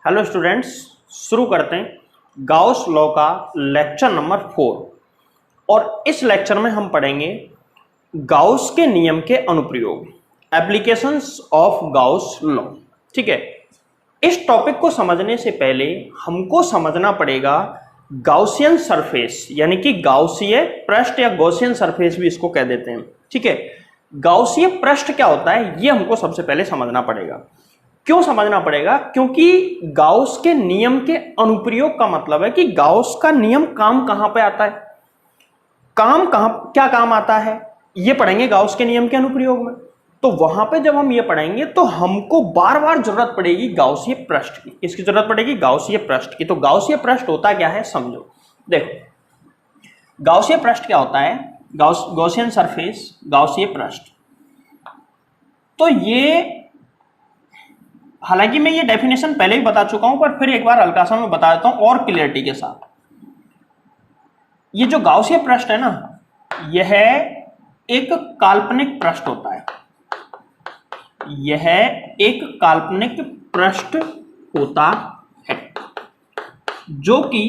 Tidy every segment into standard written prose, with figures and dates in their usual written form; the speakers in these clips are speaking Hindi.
हेलो स्टूडेंट्स, शुरू करते हैं गाउस लॉ का लेक्चर नंबर 4। और इस लेक्चर में हम पढ़ेंगे गाउस के नियम के अनुप्रयोग, एप्लीकेशंस ऑफ गाउस लॉ। ठीक है, इस टॉपिक को समझने से पहले हमको समझना पड़ेगा गाउसियन सरफेस, यानी कि गाउसीय पृष्ठ या गॉसियन सरफेस भी इसको कह देते हैं। ठीक है, गाउसीय पृष्ठ क्या होता है ये हमको सबसे पहले समझना पड़ेगा। क्यों समझना पड़ेगा? क्योंकि गाउस के नियम के अनुप्रयोग का मतलब है कि गाउस का नियम काम कहां पे आता है, क्या काम आता है, ये पढ़ेंगे गाउस के नियम के अनुप्रयोग में। तो वहां पे जब हम ये पढ़ेंगे तो हमको बार बार जरूरत पड़ेगी गाउसीय पृष्ठ की। किसकी जरूरत पड़ेगी? गाउसीय पृष्ठ की। तो गाउसीय पृष्ठ होता क्या है समझो। देखो, गाउसीय पृष्ठ क्या होता है? गॉसियन सरफेस, गाउसीय पृष्ठ। तो ये, हालांकि मैं ये डेफिनेशन पहले ही बता चुका हूं, पर फिर एक बार हल्का सा मैं बता देता हूं और क्लियरिटी के साथ। ये जो गाउसीय पृष्ठ है ना, यह एक काल्पनिक पृष्ठ होता है। यह एक काल्पनिक पृष्ठ होता है जो कि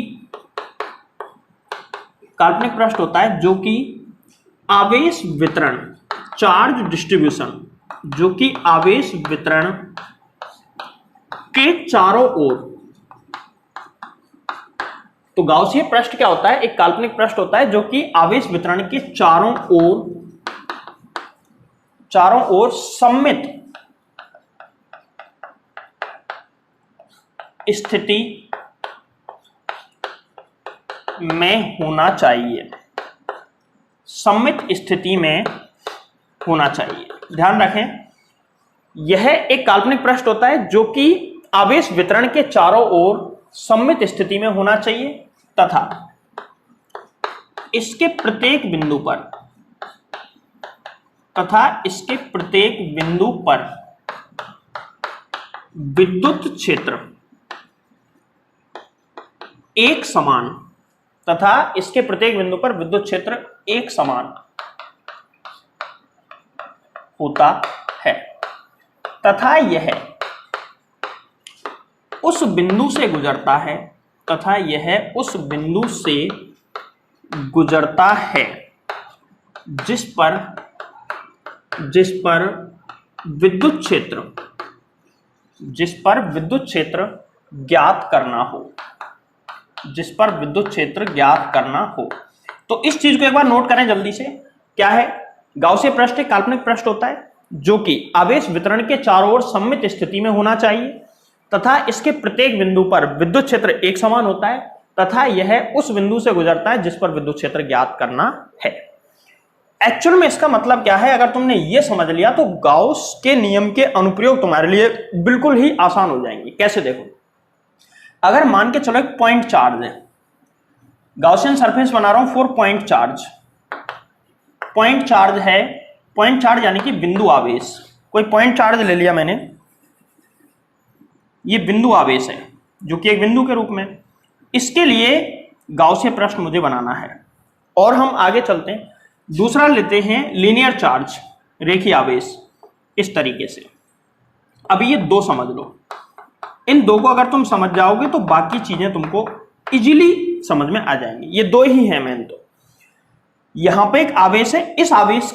काल्पनिक पृष्ठ होता है जो कि आवेश वितरण, चार्ज डिस्ट्रीब्यूशन, जो कि आवेश वितरण के चारों ओर। तो गाउसीय पृष्ठ क्या होता है? एक काल्पनिक पृष्ठ होता है जो कि आवेश वितरण के चारों ओर सममित स्थिति में होना चाहिए। सममित स्थिति में होना चाहिए। ध्यान रखें, यह एक काल्पनिक पृष्ठ होता है जो कि आवेश वितरण के चारों ओर सममित स्थिति में होना चाहिए तथा इसके प्रत्येक बिंदु पर विद्युत क्षेत्र एक समान होता है तथा यह उस बिंदु से गुजरता है जिस पर विद्युत क्षेत्र ज्ञात करना हो। तो इस चीज को एक बार नोट करें जल्दी से। क्या है? गाउसीय पृष्ठ एक काल्पनिक पृष्ठ होता है जो कि आवेश वितरण के चारों ओर सममित स्थिति में होना चाहिए तथा इसके प्रत्येक बिंदु पर विद्युत क्षेत्र एक समान होता है तथा यह उस बिंदु से गुजरता है जिस पर विद्युत क्षेत्र ज्ञात करना है। एक्चुअल में इसका मतलब क्या है? अगर तुमने ये समझ लिया तो गाउस के नियम के अनुप्रयोग तुम्हारे लिए बिल्कुल ही आसान हो जाएंगे। कैसे? देखो, अगर मान के चलो एक पॉइंट चार्ज है, गाउसियन सरफेस बना रहा हूं फॉर पॉइंट चार्ज है। पॉइंट चार्ज यानी कि बिंदु आवेश। कोई पॉइंट चार्ज ले लिया मैंने, ये बिंदु आवेश है जो कि एक बिंदु के रूप में। इसके लिए गाउसीय पृष्ठ मुझे बनाना है। और हम आगे चलते हैं, दूसरा लेते हैं लीनियर चार्ज, रेखीय आवेश, इस तरीके से। अभी ये दो समझ लो। इन दो को अगर तुम समझ जाओगे तो बाकी चीजें तुमको इजीली समझ में आ जाएंगी। ये दो ही हैं मेन। तो यहां पे एक आवेश है, इस आवेश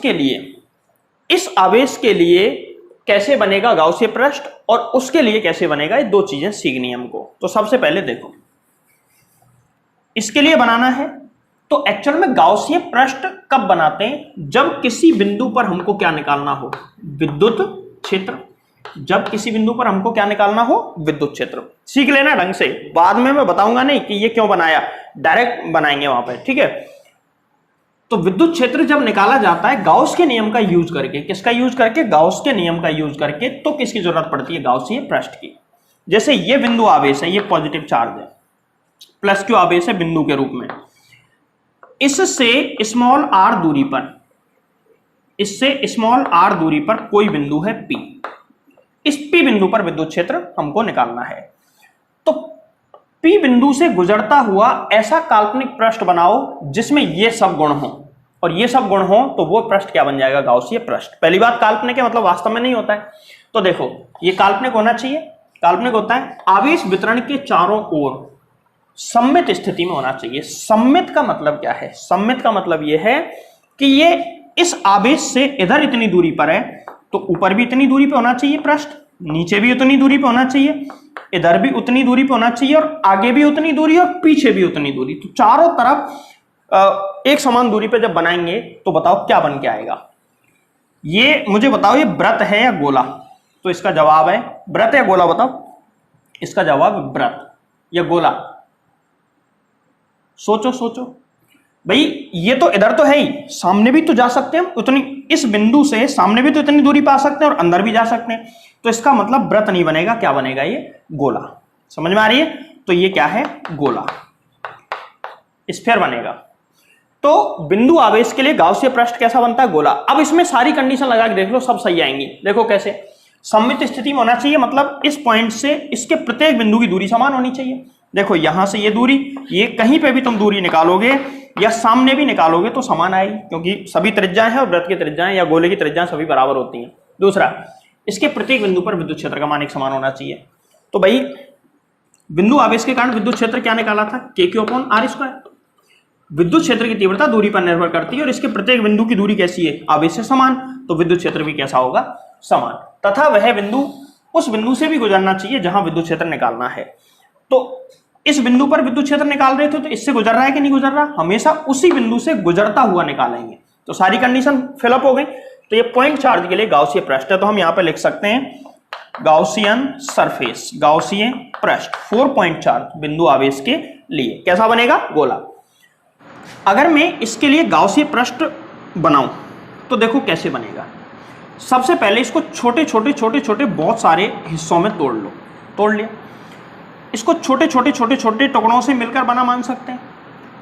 के लिए कैसे बनेगा गाउसीय पृष्ठ और उसके लिए कैसे बनेगा, ये दो चीजें सीखनी हमको। तो सबसे पहले देखो, इसके लिए बनाना है तो एक्चुअल में गाउसीय पृष्ठ कब बनाते हैं? जब किसी बिंदु पर हमको क्या निकालना हो? विद्युत क्षेत्र। जब किसी बिंदु पर हमको क्या निकालना हो? विद्युत क्षेत्र। सीख लेना ढंग से, बाद में मैं बताऊंगा नहीं कि ये क्यों बनाया, डायरेक्ट बनाएंगे वहां पे। ठीक है, तो विद्युत क्षेत्र जब निकाला जाता है गाउस के नियम का यूज करके, किसका यूज करके? गाउस के नियम का यूज करके। तो किसकी जरूरत पड़ती है? गाउसीय पृष्ठ की। जैसे ये बिंदु आवेश है, ये पॉजिटिव चार्ज है, प्लस क्यू आवेश है बिंदु के रूप में। इससे स्मॉल आर दूरी पर कोई बिंदु है P। इस P बिंदु पर विद्युत क्षेत्र हमको निकालना है। तो P बिंदु से गुजरता हुआ ऐसा काल्पनिक पृष्ठ बनाओ जिसमें ये सब गुण हो, और ये सब गुण हो तो वो पृष्ठ क्या बन जाएगा? गाउसीय पृष्ठ। पहली बात, काल्पनिक है मतलब वास्तव में नहीं होता है। तो देखो, ये काल्पनिक होना चाहिए काल्पनिक होता है आवेश वितरण के चारों ओर सममित स्थिति में होना चाहिए। सममित का मतलब क्या है? सममित का मतलब यह है कि ये इस आवेश से इधर इतनी दूरी पर है तो ऊपर भी इतनी दूरी पे होना चाहिए पृष्ठ, नीचे भी उतनी दूरी पे होना चाहिए, इधर भी उतनी दूरी पे होना चाहिए और आगे भी उतनी दूरी और पीछे भी उतनी दूरी। तो चारों तरफ एक समान दूरी पे जब बनाएंगे तो बताओ क्या बन के आएगा? ये मुझे बताओ, ये वृत्त है या गोला? तो इसका जवाब है वृत्त या गोला। बताओ इसका जवाब वृत्त या गोला। सोचो सोचो भाई, ये तो इधर तो है ही, सामने भी तो जा सकते हैं हम उतनी, इस बिंदु से सामने भी तो इतनी दूरी पे आ सकते हैं और अंदर भी जा सकते हैं। तो इसका मतलब वृत्त नहीं बनेगा, क्या बनेगा? ये गोला। समझ में आ रही है? तो ये क्या है? गोला, स्फीयर बनेगा। तो बिंदु आवेश के लिए गाउसीय पृष्ठ कैसा बनता है? गोला। अब इसमें सारी कंडीशन लगा के देख लो, सब सही आएंगी। देखो कैसे, सममित स्थिति में होना चाहिए, मतलब इस पॉइंट से इसके प्रत्येक बिंदु की दूरी समान होनी चाहिए। देखो यहां से ये दूरी, ये कहीं पे भी तुम दूरी निकालोगे या सामने भी निकालोगे तो समान आएगी, क्योंकि सभी त्रिज्याएं हैं और वृत्त की त्रिज्याएं या गोले की त्रिज्याएं सभी बराबर होती हैं। दूसरा, इसके प्रत्येक बिंदु पर विद्युत क्षेत्र का मान एक समान होना चाहिए। तो भाई बिंदु आवेश के कारण विद्युत क्षेत्र क्या निकाला था? Q/r²। विद्युत क्षेत्र की तीव्रता दूरी पर निर्भर करती है और इसके प्रत्येक बिंदु की दूरी कैसी है? आवेश से समान, तो विद्युत क्षेत्र भी कैसा होगा? समान। तथा वह बिंदु उस बिंदु से भी गुजरना चाहिए जहां विद्युत क्षेत्र निकालना है। तो इस बिंदु पर विद्युत क्षेत्र निकाल रहे थे तो इससे गुजर रहा है कि नहीं गुजर रहा? हमेशा उसी बिंदु से गुजरता हुआ निकालेंगे। तो सारी कंडीशन फिलअप हो गई। तो ये पॉइंट चार्ज के लिए गाउसीय पृष्ठ है, तो हम यहां पर लिख सकते हैं गाउसियन सरफेस, गाउसीय पृष्ठ 4 पॉइंट चार्ज बिंदु आवेश के लिए। कैसा बनेगा? गोला। अगर मैं इसके लिए गाउसीय पृष्ठ बनाऊं तो देखो कैसे बनेगा। सबसे पहले इसको छोटे छोटे छोटे छोटे बहुत सारे हिस्सों में तोड़ लो। तोड़ लिया, इसको छोटे छोटे छोटे छोटे टुकड़ों से मिलकर बना मान सकते हैं।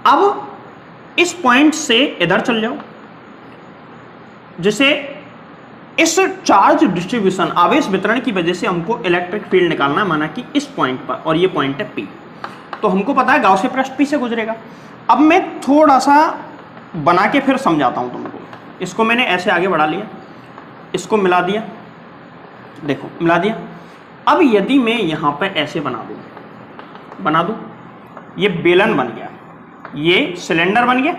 अब इस पॉइंट से इधर चल जाओ, जिसे इस चार्ज डिस्ट्रीब्यूशन आवेश वितरण की वजह से हमको इलेक्ट्रिक फील्ड निकालना है, माना कि इस पॉइंट पर, और ये पॉइंट है P। तो हमको पता है गाउसीय पृष्ठ P से गुजरेगा। अब मैं थोड़ा सा बना के फिर समझाता हूं तुमको। इसको मैंने ऐसे आगे बढ़ा लिया, इसको मिला दिया, देखो मिला दिया। अब यदि मैं यहां पर ऐसे बना दूं, ये बेलन बन गया, ये सिलेंडर बन गया,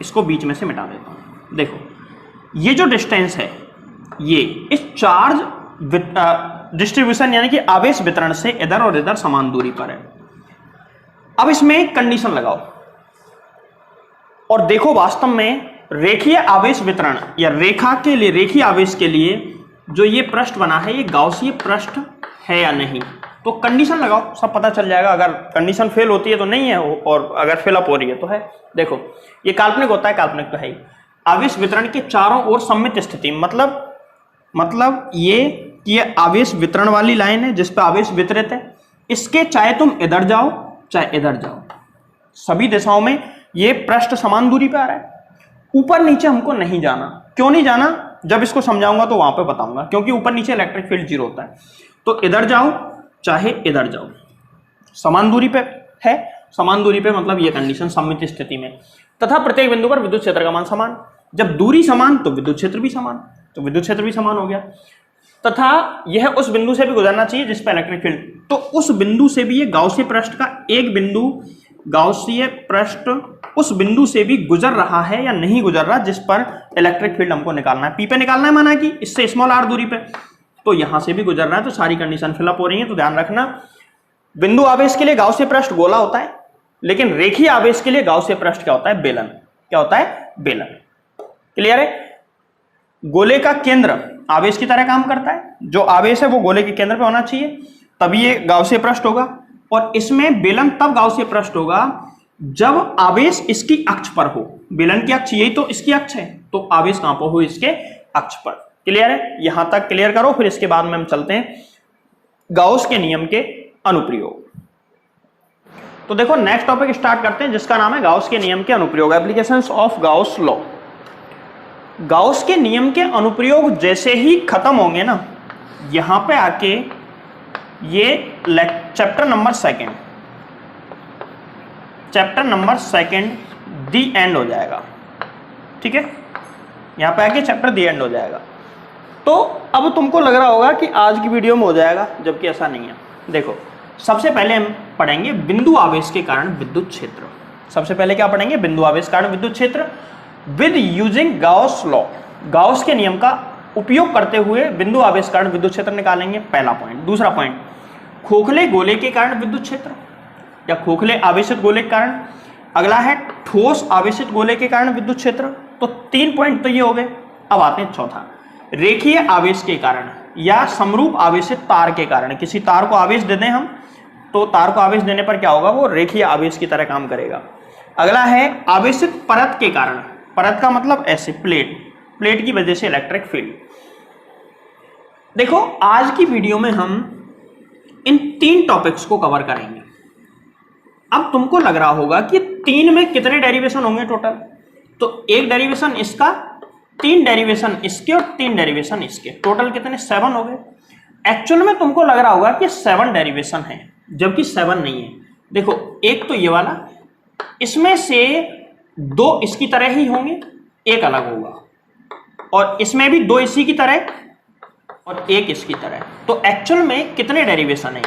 इसको बीच में से मिटा देता हूं। देखो ये जो डिस्टेंस है, ये इस चार्ज डिस्ट्रीब्यूशन यानी कि आवेश वितरण से इधर और इधर समान दूरी पर है। अब इसमें एक कंडीशन लगाओ और देखो वास्तव में रेखीय आवेश वितरण या रेखा के लिए, रेखीय आवेश के लिए जो ये पृष्ठ बना है, ये गाउसीय पृष्ठ है या नहीं। तो कंडीशन लगाओ, सब पता चल जाएगा। अगर कंडीशन फेल होती है तो नहीं है, और अगर फिलअप हो रही है तो है। देखो ये काल्पनिक होता है, काल्पनिक तो है ही। आवेश वितरण के चारों ओर सममित स्थिति, मतलब ये आवेश वितरण वाली लाइन है जिस पर आवेश वितरित है। इसके चाहे तुम इधर जाओ चाहे इधर जाओ, सभी दिशाओं में ये पृष्ठ समान दूरी पे आ रहा है। ऊपर नीचे हमको नहीं जाना। क्यों नहीं जाना? जब इसको समझाऊंगा तो वहां पे बताऊंगा, क्योंकि ऊपर नीचे इलेक्ट्रिक फील्ड 0 होता है। तो इधर जाओ चाहे इधर जाओ, समान दूरी पे है। समान दूरी पे मतलब ये कंडीशन सममित स्थिति में। तथा प्रत्येक बिंदु पर विद्युत क्षेत्र का मान समान। जब दूरी समान तो विद्युत क्षेत्र भी समान, तो विद्युत क्षेत्र भी समान हो गया। तथा यह उस बिंदु से भी गुजरना चाहिए जिस पर इलेक्ट्रिक फील्ड, तो उस बिंदु से भी ये गाउसीय पृष्ठ का एक बिंदु, गाउसीय पृष्ठ उस बिंदु से भी गुजर रहा है या नहीं गुजर रहा जिस पर इलेक्ट्रिक फील्ड हमको निकालना है। P पे निकालना है, माना कि इससे स्मॉल r दूरी पे, तो यहां से भी गुजर रहा है। तो सारी कंडीशन फिलअप हो रही है। तो ध्यान रखना, बिंदु आवेश के लिए गाउसीय पृष्ठ गोला होता है, लेकिन रेखीय आवेश के लिए गाउसीय पृष्ठ क्या होता है? बेलन। क्या होता है? बेलन। क्लियर है? गोले का केंद्र आवेश की तरह काम करता है। जो आवेश है वो गोले के केंद्र पे होना चाहिए, तभी ये गाउसीय पृष्ठ होगा। और इसमें बेलन तब गाउसीय पृष्ठ होगा जब आवेश इसकी अक्ष पर हो। बेलन की अक्ष यही तो इसकी अक्ष है, तो आवेश कहां पर हो? इसके अक्ष पर। क्लियर है? यहां तक क्लियर करो, फिर इसके बाद में हम चलते हैं गाउस के नियम के अनुप्रयोग। तो देखो नेक्स्ट टॉपिक स्टार्ट करते हैं, जिसका नाम है गाउस के नियम के अनुप्रयोग, applications of Gauss law. Gauss के नियम के अनुप्रयोग जैसे ही खत्म होंगे ना, यहां पे आके ये chapter number second the and हो जाएगा। ठीक है, यहां पे आके चैप्टर दी एंड हो जाएगा। तो अब तुमको लग रहा होगा कि आज की वीडियो में हो जाएगा, जबकि ऐसा नहीं है। देखो सबसे पहले हम पढ़ेंगे बिंदु आवेश के कारण विद्युत क्षेत्र। सबसे पहले क्या पढ़ेंगे? बिंदु आवेश कारण विद्युत क्षेत्र with using Gauss law. Gauss के नियम का उपयोग करते हुए बिंदु आवेश कारण विद्युत क्षेत्र निकालेंगे, पहला पॉइंट। दूसरा पॉइंट, खोखले गोले के कारण विद्युत क्षेत्र या खोखले आवेशित गोले के कारण। अगला है ठोस आवेशित गोले के कारण विद्युत क्षेत्र। तो 3 पॉइंट तो ये हो गए। अब आते हैं चौथा, रेखीय आवेश के कारण या समरूप आवेशित तार के कारण। किसी तार को आवेश दे दें हम, तो तार को आवेश देने पर क्या होगा? वो रेखीय आवेश की तरह काम करेगा। अगला है आवेशित परत के कारण। परत का मतलब ऐसे प्लेट, प्लेट की वजह से इलेक्ट्रिक फील्ड। देखो आज की वीडियो में हम इन 3 टॉपिक्स को कवर करेंगे। अब तुमको लग रहा होगा कि 3 में कितने डेरिवेशन होंगे टोटल? तो एक डेरिवेशन इसका, 3 डेरिवेशन इसके और 3 डेरिवेशन इसके, टोटल कितने? 7 हो गए। एक्चुअल में तुमको लग रहा होगा कि 7 डेरिवेशन है, जबकि 7 नहीं है। देखो एक तो ये वाला, इसमें से 2 इसकी तरह ही होंगे, एक अलग होगा, और इसमें भी 2 इसी की तरह और एक इसकी तरह। तो एक्चुअल में कितने डेरिवेशन है?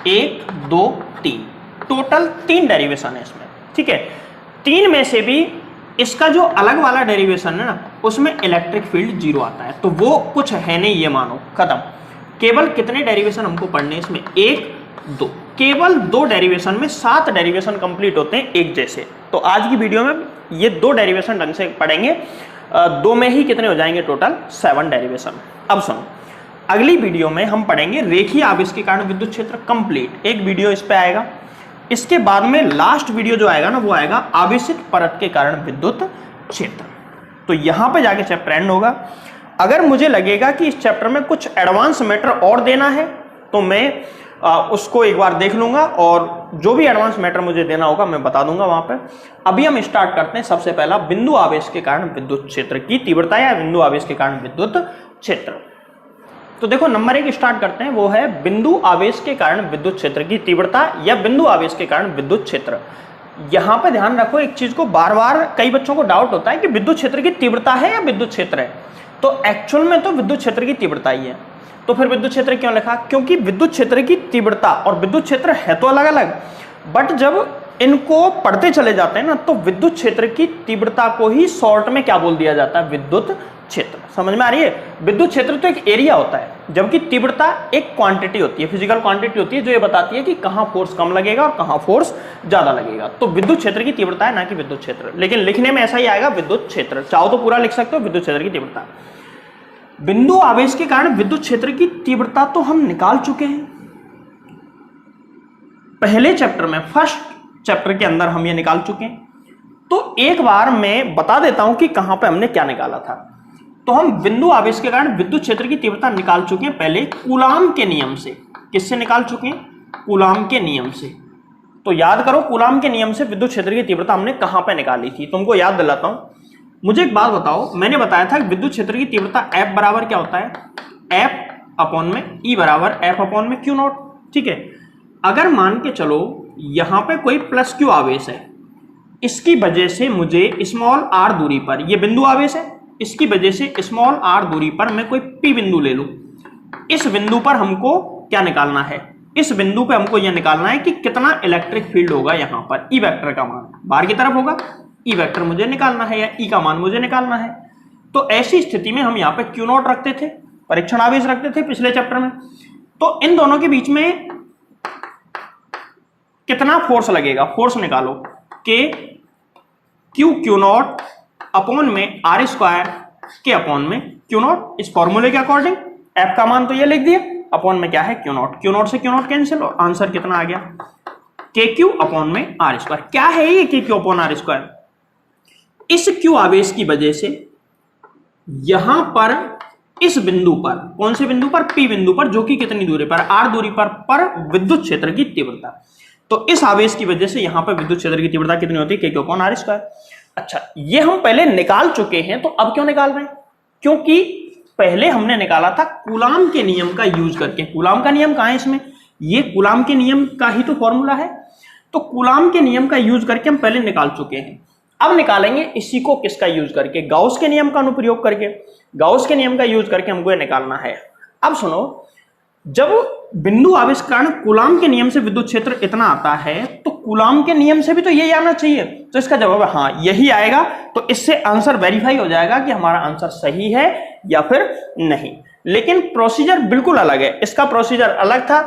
1 2 3, टोटल 3 डेरिवेशन है इसमें। ठीक है, 3 में से भी इसका जो अलग वाला डेरिवेशन है ना, उसमें इलेक्ट्रिक फील्ड 0 आता है, तो वो कुछ है नहीं, ये मानो खत्म। केवल कितने डेरिवेशन हमको पढ़ने हैं इसमें? 1 2, केवल 2 डेरिवेशन में 7 डेरिवेशन कंप्लीट होते हैं एक जैसे। तो आज की वीडियो में ये 2 डेरिवेशन ढंग से पढ़ेंगे, 2 में ही कितने हो जाएंगे? Total 7 derivation. अब सुनो, अगली वीडियो में हम पढ़ेंगे रेखीय आवेश के कारण विद्युत क्षेत्र कंप्लीट। एक वीडियो इस पे आएगा। इसके बाद में लास्ट वीडियो जो आएगा ना, वो आएगा आवेशित परत के कारण विद्युत क्षेत्र। तो यहां पे जाके चैप्टर एंड होगा। अगर मुझे लगेगा कि इस चैप्टर में कुछ एडवांस मैटर और देना है, तो मैं उसको एक बार देख लूंगा, और जो भी एडवांस मैटर मुझे देना होगा मैं बता दूंगा वहां पे। अभी हम स्टार्ट करते हैं। सबसे पहला, बिंदु आवेश के कारण विद्युत क्षेत्र की तीव्रता या बिंदु आवेश के कारण विद्युत क्षेत्र। तो देखो नंबर 1 स्टार्ट करते हैं, वो है बिंदु आवेश के कारण विद्युत क्षेत्र की तीव्रता या बिंदु आवेश के कारण विद्युत क्षेत्र। यहां पे ध्यान रखो एक चीज को, बार बार कई बच्चों को डाउट होता है कि विद्युत क्षेत्र की तीव्रता है या विद्युत क्षेत्र है। तो एक्चुअल में तो विद्युत क्षेत्र की तीव्रता ही है। तो फिर विद्युत क्षेत्र क्यों लिखा? क्योंकि विद्युत क्षेत्र की तीव्रता और विद्युत क्षेत्र है तो अलग अलग, बट जब इनको पढ़ते चले जाते हैं ना, तो विद्युत क्षेत्र की तीव्रता को ही शॉर्ट में क्या बोल दिया जाता है? विद्युत क्षेत्र। समझ में आ रही है? विद्युत क्षेत्र तो एक एरिया होता है, जबकि तीव्रता एक क्वांटिटी होती है, फिजिकल क्वांटिटी होती है, जो ये बताती है कि कहां फोर्स कम लगेगा और कहां फोर्स ज्यादा लगेगा। तो विद्युत क्षेत्र की तीव्रता है, ना कि विद्युत क्षेत्र। लेकिन लिखने में ऐसा ही आएगा, विद्युत क्षेत्र। चाहो तो पूरा लिख सकते हो, विद्युत क्षेत्र की तीव्रता। बिंदु आवेश के कारण विद्युत क्षेत्र की तीव्रता तो हम निकाल चुके हैं पहले चैप्टर में, फर्स्ट चैप्टर के अंदर हम ये निकाल चुके हैं। तो एक बार मैं बता देता हूं कि कहां पे हमने क्या निकाला था। तो हम बिंदु आवेश के कारण विद्युत क्षेत्र की तीव्रता निकाल चुके हैं पहले कूलाम के नियम से। किससे निकाल चुके हैं? कूलाम के नियम से। तो याद करो, कूलाम के नियम से विद्युत क्षेत्र की तीव्रता हमने कहां पे निकाली थी, तुमको याद दिलाता हूं। मुझे एक बात बताओ, मैंने बताया था कि विद्युत क्षेत्र की तीव्रता F बराबर क्या होता है? F अपॉन में E बराबर F अपॉन में Q नॉट। ठीक है, अगर मान के चलो यहां पे कोई प्लस Q आवेश है, इसकी वजह से मुझे स्मॉल r दूरी पर, ये बिंदु आवेश है, इसकी वजह से स्मॉल r दूरी पर मैं कोई P बिंदु ले लूं। इस बिंदु पर हमको क्या निकालना है? इस बिंदु पे हमको यह निकालना है कि कितना इलेक्ट्रिक फील्ड होगा यहाँ पर। E वेक्टर का मान बाहर की तरफ होगा, E वेक्टर मुझे निकालना है, या E का मान मुझे निकालना है। तो ऐसी स्थिति में हम यहाँ पे Q नॉट रखते थे, परीक्षण आवेश रखते थे पिछले चैप्टर में। तो इन दोनों के बीच में कितना फोर्स लगेगा? फोर्स निकालो, K Q नॉट अपॉन में R स्क्वायर के अपॉन में Q नॉट। इस फॉर्मूले के अकॉर्डिंग F का मान तो ये लिख दिया, अपॉन में क्या है? Q not. Q नॉट से Q नॉट कैंसिल, और आंसर कितना आ गया? KQ अपॉन में R स्क्वायर। क्या है ये KQ अपॉन R स्क्वायर? इस Q आवेश की वजह से यहां पर इस बिंदु पर, कौन से बिंदु पर? P बिंदु पर, जो कि कितनी दूरी पर? R दूरी पर विद्युत क्षेत्र की तीव्रता। तो इस आवेश की वजह से यहां पर विद्युत क्षेत्र की तीव्रता कितनी होती है? KQ upon R square. अच्छा, ये हम पहले निकाल चुके हैं, तो अब क्यों निकाल रहे हैं? क्योंकि पहले हमने निकाला था कूलाम के नियम का यूज करके। कूलाम का नियम कहां है इसमें? ये कूलाम के नियम का ही तो फॉर्मूला है। तो कूलाम के नियम का यूज करके हम पहले निकाल चुके हैं। अब निकालेंगे इसी को किसका यूज करके? गाउस के नियम का अनुप्रयोग करके। गाउस के नियम का यूज करके हमको ये निकालना है। अब सुनो, जब बिंदु आवेश के कारण कूलाम के नियम से विद्युत क्षेत्र इतना आता है, तो कूलाम के नियम से भी तो यही आना चाहिए। तो इसका जवाब है हाँ, यही आएगा। तो इससे आंसर वेरीफाई हो जाएगा कि हमारा आंसर सही है या फिर नहीं। लेकिन प्रोसीजर बिल्कुल अलग है, इसका प्रोसीजर अलग था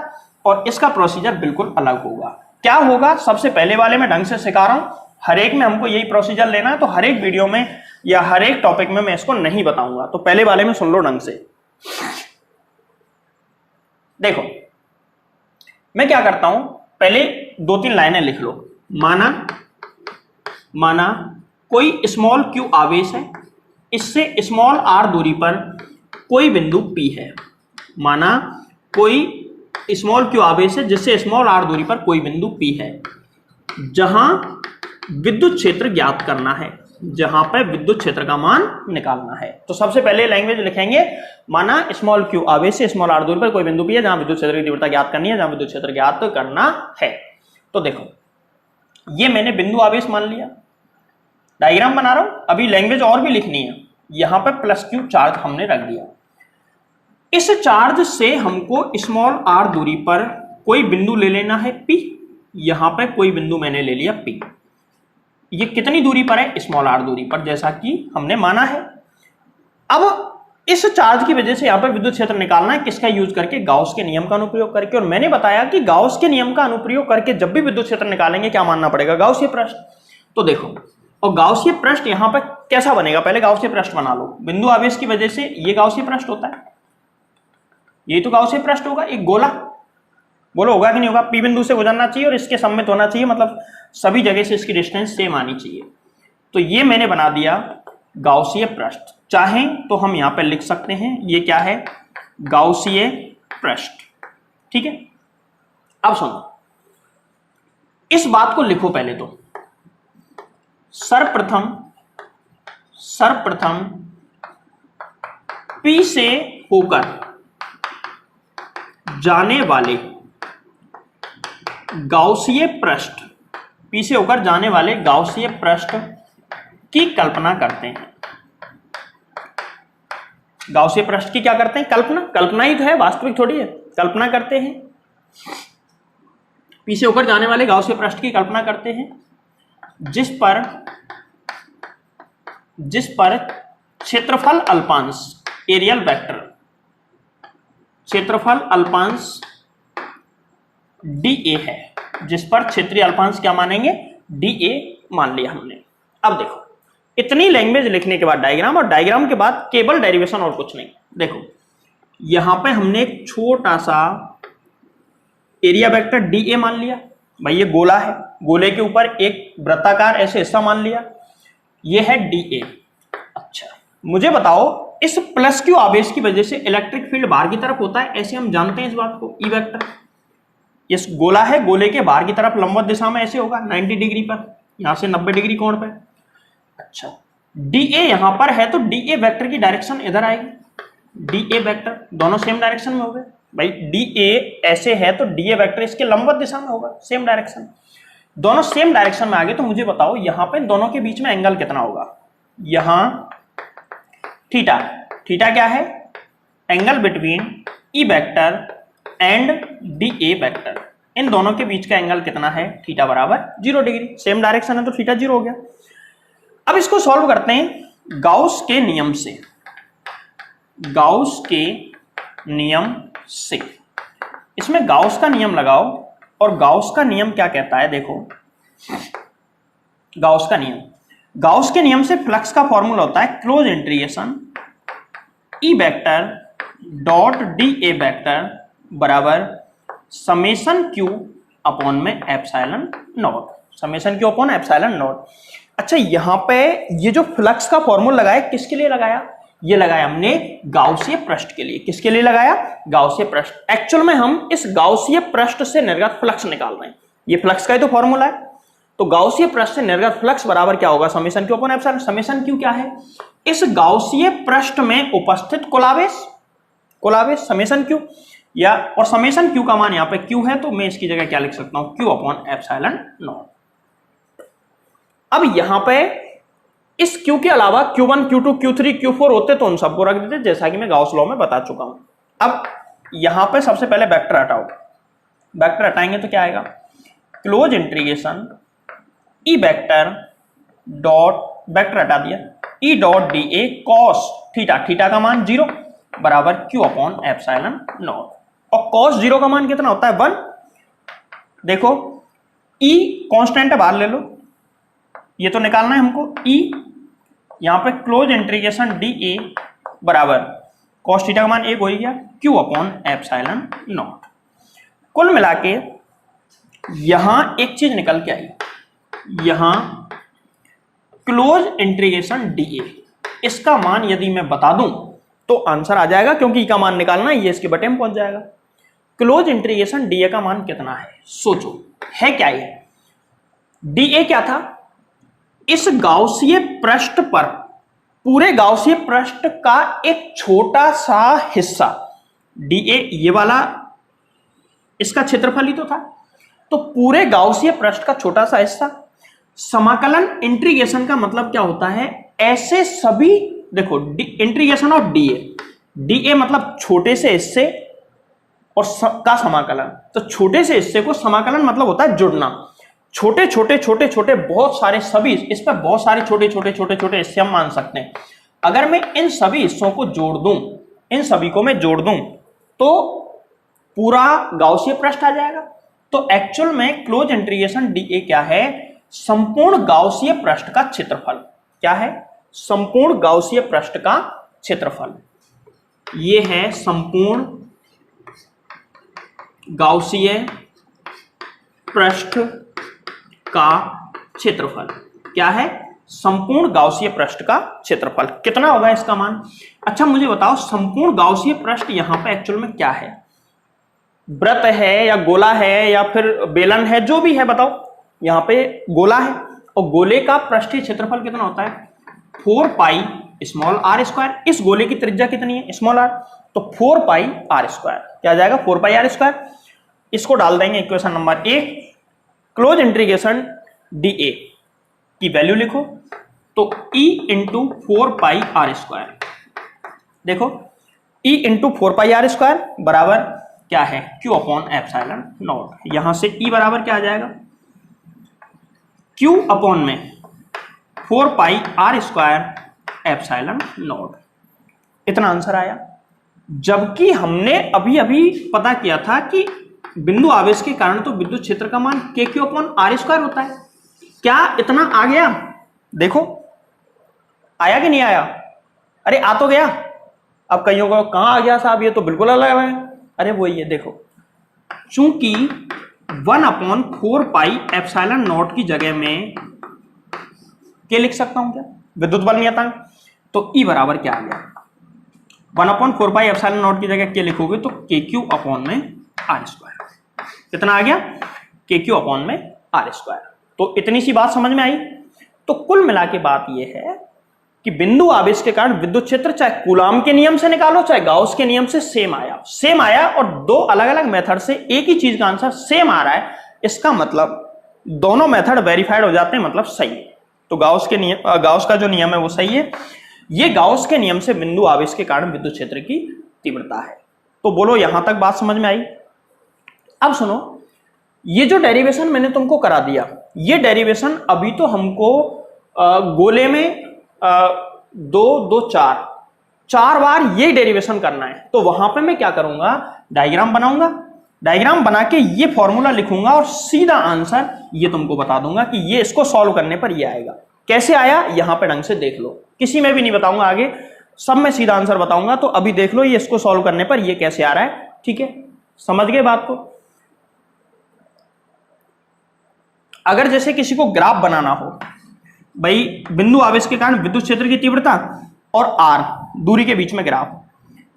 और इसका प्रोसीजर बिल्कुल अलग होगा। क्या होगा, सबसे पहले वाले में ढंग से सिखा रहा हूं, हर एक में हमको यही प्रोसीजर लेना है, तो हर एक वीडियो में या हर एक टॉपिक में मैं इसको नहीं बताऊंगा। तो पहले वाले में सुन लो ढंग से। देखो मैं क्या करता हूं, पहले 2-3 लाइनें लिख लो। माना कोई स्मॉल q आवेश है, इससे स्मॉल r दूरी पर कोई बिंदु P है। माना कोई स्मॉल q आवेश है जिससे स्मॉल r दूरी पर कोई बिंदु P है, जहां विद्युत क्षेत्र ज्ञात करना है, जहां पर विद्युत क्षेत्र का मान निकालना है। तो सबसे पहले लैंग्वेज लिखेंगे, माना स्मॉल q आवेश से स्मॉल r दूरी पर कोई बिंदु P है जहां विद्युत क्षेत्र की तीव्रता ज्ञात करनी है, जहां विद्युत क्षेत्र ज्ञात करना है। तो देखो ये मैंने बिंदु आवेश मान लिया, डायग्राम बना रहा हूं, अभी लैंग्वेज और भी लिखनी है। यहां पर प्लस q चार्ज हमने रख दिया, इस चार्ज से हमको स्मॉल r दूरी पर कोई बिंदु ले लेना है P। यहां पर कोई बिंदु मैंने ले लिया P, ये कितनी दूरी पर है, स्मॉल r दूरी पर, जैसा कि हमने माना है। अब इस चार्ज की वजह से यहां पर विद्युत क्षेत्र निकालना है, किसका यूज करके, गाउस के नियम का अनुप्रयोग करके। और मैंने बताया कि गाउस के नियम का अनुप्रयोग करके जब भी विद्युत क्षेत्र निकालेंगे क्या मानना पड़ेगा, गाउसीय पृष्ठ। तो देखो, और गाउसीय पृष्ठ यहां पर कैसा बनेगा, पहले गाउसीय पृष्ठ बना लो। बिंदु आवेश की वजह से ये गाउसीय पृष्ठ होता है, ये तो गाउसीय पृष्ठ होगा। एक गोला, बोलो होगा कि नहीं होगा, P बिंदु से गुजरना चाहिए और इसके सममित होना चाहिए, मतलब सभी जगह से इसकी डिस्टेंस सेम आनी चाहिए। तो ये मैंने बना दिया गाउसीय पृष्ठ। चाहें तो हम यहां पर लिख सकते हैं, ये क्या है, गाउसीय पृष्ठ। ठीक है, अब सुनो, इस बात को लिखो पहले तो। सर्वप्रथम P से होकर जाने वाले गाउसीय पृष्ठ, P से होकर जाने वाले गाउसीय पृष्ठ की कल्पना करते हैं। गाउसीय पृष्ठ की क्या करते हैं, कल्पना ही तो है, वास्तविक थोड़ी है, कल्पना करते हैं। P से होकर जाने वाले गाउसीय पृष्ठ की कल्पना करते हैं, जिस पर क्षेत्रफल अल्पांश, एरियल वेक्टर, क्षेत्रफल अल्पांश dA है, जिस पर क्षेत्रीय अल्पांश क्या मानेंगे, dA मान लिया हमने। अब देखो, इतनी लैंग्वेज लिखने के बाद डायग्राम, और डायग्राम के बाद केवल डेरिवेशन और कुछ नहीं। देखो यहां पे हमने एक छोटा सा एरिया वेक्टर dA मान लिया, भाई ये गोला है, गोले के ऊपर एक वृत्ताकार ऐसे हिस्सा मान लिया, ये है dA। अच्छा मुझे बताओ, इस प्लस q आवेश की वजह से इलेक्ट्रिक फील्ड बाहर की तरफ होता है, ऐसे हम जानते हैं इस बात को, E वेक्टर। इस गोला है, गोले के बाहर की तरफ लंबवत दिशा में ऐसे होगा 90 डिग्री पर, यहां से 90 डिग्री कोण पर। अच्छा dA यहां पर है, तो dA वेक्टर की डायरेक्शन इधर आएगी, dA वेक्टर दोनों सेम डायरेक्शन में हो गए। भाई dA ऐसे है तो dA वेक्टर इसके लंबवत दिशा में होगा, सेम डायरेक्शन, दोनों सेम डायरेक्शन में आ गए। तो मुझे बताओ यहां पे दोनों के बीच में एंगल कितना होगा, यहां थीटा, थीटा क्या है, angle between E vector and dA vector, इन दोनों के बीच का एंगल कितना है, थीटा बराबर 0 डिग्री, सेम डायरेक्शन है तो थीटा 0 हो गया। अब इसको सॉल्व करते हैं गाउस के नियम से, गाउस के नियम से। इसमें गाउस का नियम लगाओ, और गाउस का नियम क्या कहता है, देखो गाउस का नियम, गाउस के नियम से फ्लक्स का फॉर्मूला होता है close integration E vector dot dA vector बराबर समेशन Q अपॉन में epsilon not, summation Q upon epsilon not. अच्छा यहां पे ये जो फ्लक्स का फॉर्मूला लगाया, किसके लिए लगाया, ये लगाया हमने गाउसीय पृष्ठ के लिए। किसके लिए लगाया, गाउसीय पृष्ठ। एक्चुअल में हम इस गाउसीय पृष्ठ से निर्गत फ्लक्स निकाल रहे हैं, ये फ्लक्स का ही तो फॉर्मूला है। तो गाउसीय पृष्ठ से निर्गत फ्लक्स बराबर क्या होगा, summation Q upon epsilon. Summation Q क्या है, इस गाउसीय पृष्ठ में उपस्थित कुल आवेश समेशन Q, या और समेशन Q का मान यहाँ पे Q है, तो मैं इसकी जगह क्या लिख सकता हूं, Q अपॉन एप्सिलॉन नॉट। अब यहां पे इस Q के अलावा Q1 Q2 Q3 Q4 होते तो उन सबको रख देते, जैसा कि मैं गाउस लॉ में बता चुका हूं। अब यहां पे सबसे पहले वेक्टर हटाओ, वेक्टर हटाएंगे तो क्या आएगा, close integration E vector dot, vector हटा दिया, ई डॉट डी ए कॉस थीटा, थीटा का मान 0 बराबर क्यू अपॉन एप्सिलॉन नॉट। और कॉस 0 का मान कितना होता है 1। देखो ई कांस्टेंट है, बाहर ले लो, ये तो निकालना है हमको, ई यहां पे क्लोज इंटीग्रेशन डी ए बराबर कॉस थीटा का मान 1 हो ही गया, क्यू अपॉन एप्सिलॉन नॉट। कुल मिला के यहां एक चीज निकल के आई, यहां क्लोज इंटीग्रेशन डी ए, इसका मान यदि मैं बता दूं तो आंसर आ जाएगा, क्योंकि ई का मान निकालना है, ये इसके बटे में पहुंच जाएगा। क्लोज इंटीग्रेशन डी ए का मान कितना है, सोचो है क्या ये, डी ए क्या था, इस गाउसीय पृष्ठ पर, पूरे गाउसीय पृष्ठ का एक छोटा सा हिस्सा, डी ए ये वाला इसका क्षेत्रफल ही तो था, तो पूरे गाउसीय पृष्ठ का छोटा सा हिस्सा। समाकलन इंटीग्रेशन का मतलब क्या होता है, ऐसे सभी, देखो इंटीग्रेशन ऑफ डी ए मतलब छोटे से हिस्से और का समाकलन, तो छोटे से हिस्से को समाकलन मतलब होता है जुड़ना, छोटे छोटे छोटे छोटे बहुत सारे सभी, इस पर बहुत सारे छोटे छोटे छोटे छोटे हिस्से हम मान सकते हैं। अगर मैं इन सभी हिस्सों को जोड़ दूं, इन सभी को मैं जोड़ दूं तो पूरा गाउसीय पृष्ठ आ जाएगा। तो एक्चुअल में क्लोज इंटीग्रेशन डी ए क्या है, संपूर्ण गाउसीय पृष्ठ का क्षेत्रफल। क्या है, संपूर्ण गाउसीय पृष्ठ का क्षेत्रफल। ये है संपूर्ण गाउसीय पृष्ठ का क्षेत्रफल। क्या है, संपूर्ण गाउसीय पृष्ठ का क्षेत्रफल। कितना होगा इसका मान, अच्छा मुझे बताओ, संपूर्ण गाउसीय पृष्ठ यहां पे एक्चुअल में क्या है, वृत्त है या गोला है या फिर बेलन है, जो भी है बताओ। यहां पे गोला है और गोले का पृष्ठीय क्षेत्रफल कितना होता है, 4 पाई स्मॉल आर स्क्वायर। इस गोले की त्रिज्या कितनी है, स्मॉल आर, तो 4 पाई आर स्क्वायर। क्या आ जाएगा, 4 पाई आर स्क्वायर। इसको डाल देंगे equation number 1, close integration D A की वैल्यू लिखो, तो E into 4 pi are square. देखो E into 4 pi are square बराबर क्या है, क्यू अपॉन एप्सिलॉन नॉट। यहां से ई बराबर क्या आ जाएगा, क्यू अपॉन में 4 pi are square epsilon not. इतना आंसर आया। जबकि हमने अभी अभी पता किया था कि बिंदु आवेश के कारण तो विद्युत क्षेत्र का मान के क्यू अपॉन आर स्क्वायर होता है। क्या इतना आ गया, देखो आया कि नहीं आया, अरे आ तो गया। अब कईयों को कहां आ गया साहब, ये तो बिल्कुल अलग है। अरे वो ये देखो, चूंकि 1/4 पाई एप्सिलॉन नॉट की जगह में के लिख सकता हूं क्या, विद्युत बल नियतांक, तो ई बराबर क्या आ गया, 1/4 पाई एप्सिलॉन नॉट की जगह के लिखोगे तो के क्यू अपॉन में आर स्क्वायर। कितना आ गया, के क्यू अपॉन में आर स्क्वायर। तो इतनी सी बात समझ में आई। तो कुल मिला के बात यह है कि बिंदु आवेश के कारण विद्युत क्षेत्र चाहे कूलाम के नियम से निकालो चाहे गाउस के नियम से सेम आया और दो अलग अलग मेथड से एक ही चीज का आंसर सेम आ रहा है, इसका मतलब दोनों मेथड वेरीफाइड हो जाते हैं, मतलब सही है। तो गाउस का जो नियम है वो सही है। ये गाउस के नियम से बिंदु आवेश के कारण विद्युत क्षेत्र की तीव्रता है। तो बोलो यहां तक बात समझ में आई। अब सुनो, ये जो डेरिवेशन मैंने तुमको करा दिया, ये डेरिवेशन अभी तो हमको गोले में 2 2 4 बार ये डेरिवेशन करना है। तो वहां पे मैं क्या करूंगा, डायग्राम बनाऊंगा, डायग्राम बना के ये फॉर्मूला लिखूंगा और सीधा आंसर ये तुमको बता दूंगा कि ये इसको सॉल्व करने पर ये आएगा। कैसे आया यहां पे ढंग से देख लो, किसी में भी नहीं बताऊंगा, आगे सब में सीधा आंसर बताऊंगा। तो अभी देख लो ये इसको सॉल्व करने पर ये कैसे आ रहा है। ठीक है, समझ गए बात को। अगर जैसे किसी को ग्राफ बनाना हो, भाई बिंदु आवेश के कारण विद्युत क्षेत्र की तीव्रता और आर दूरी के बीच में ग्राफ,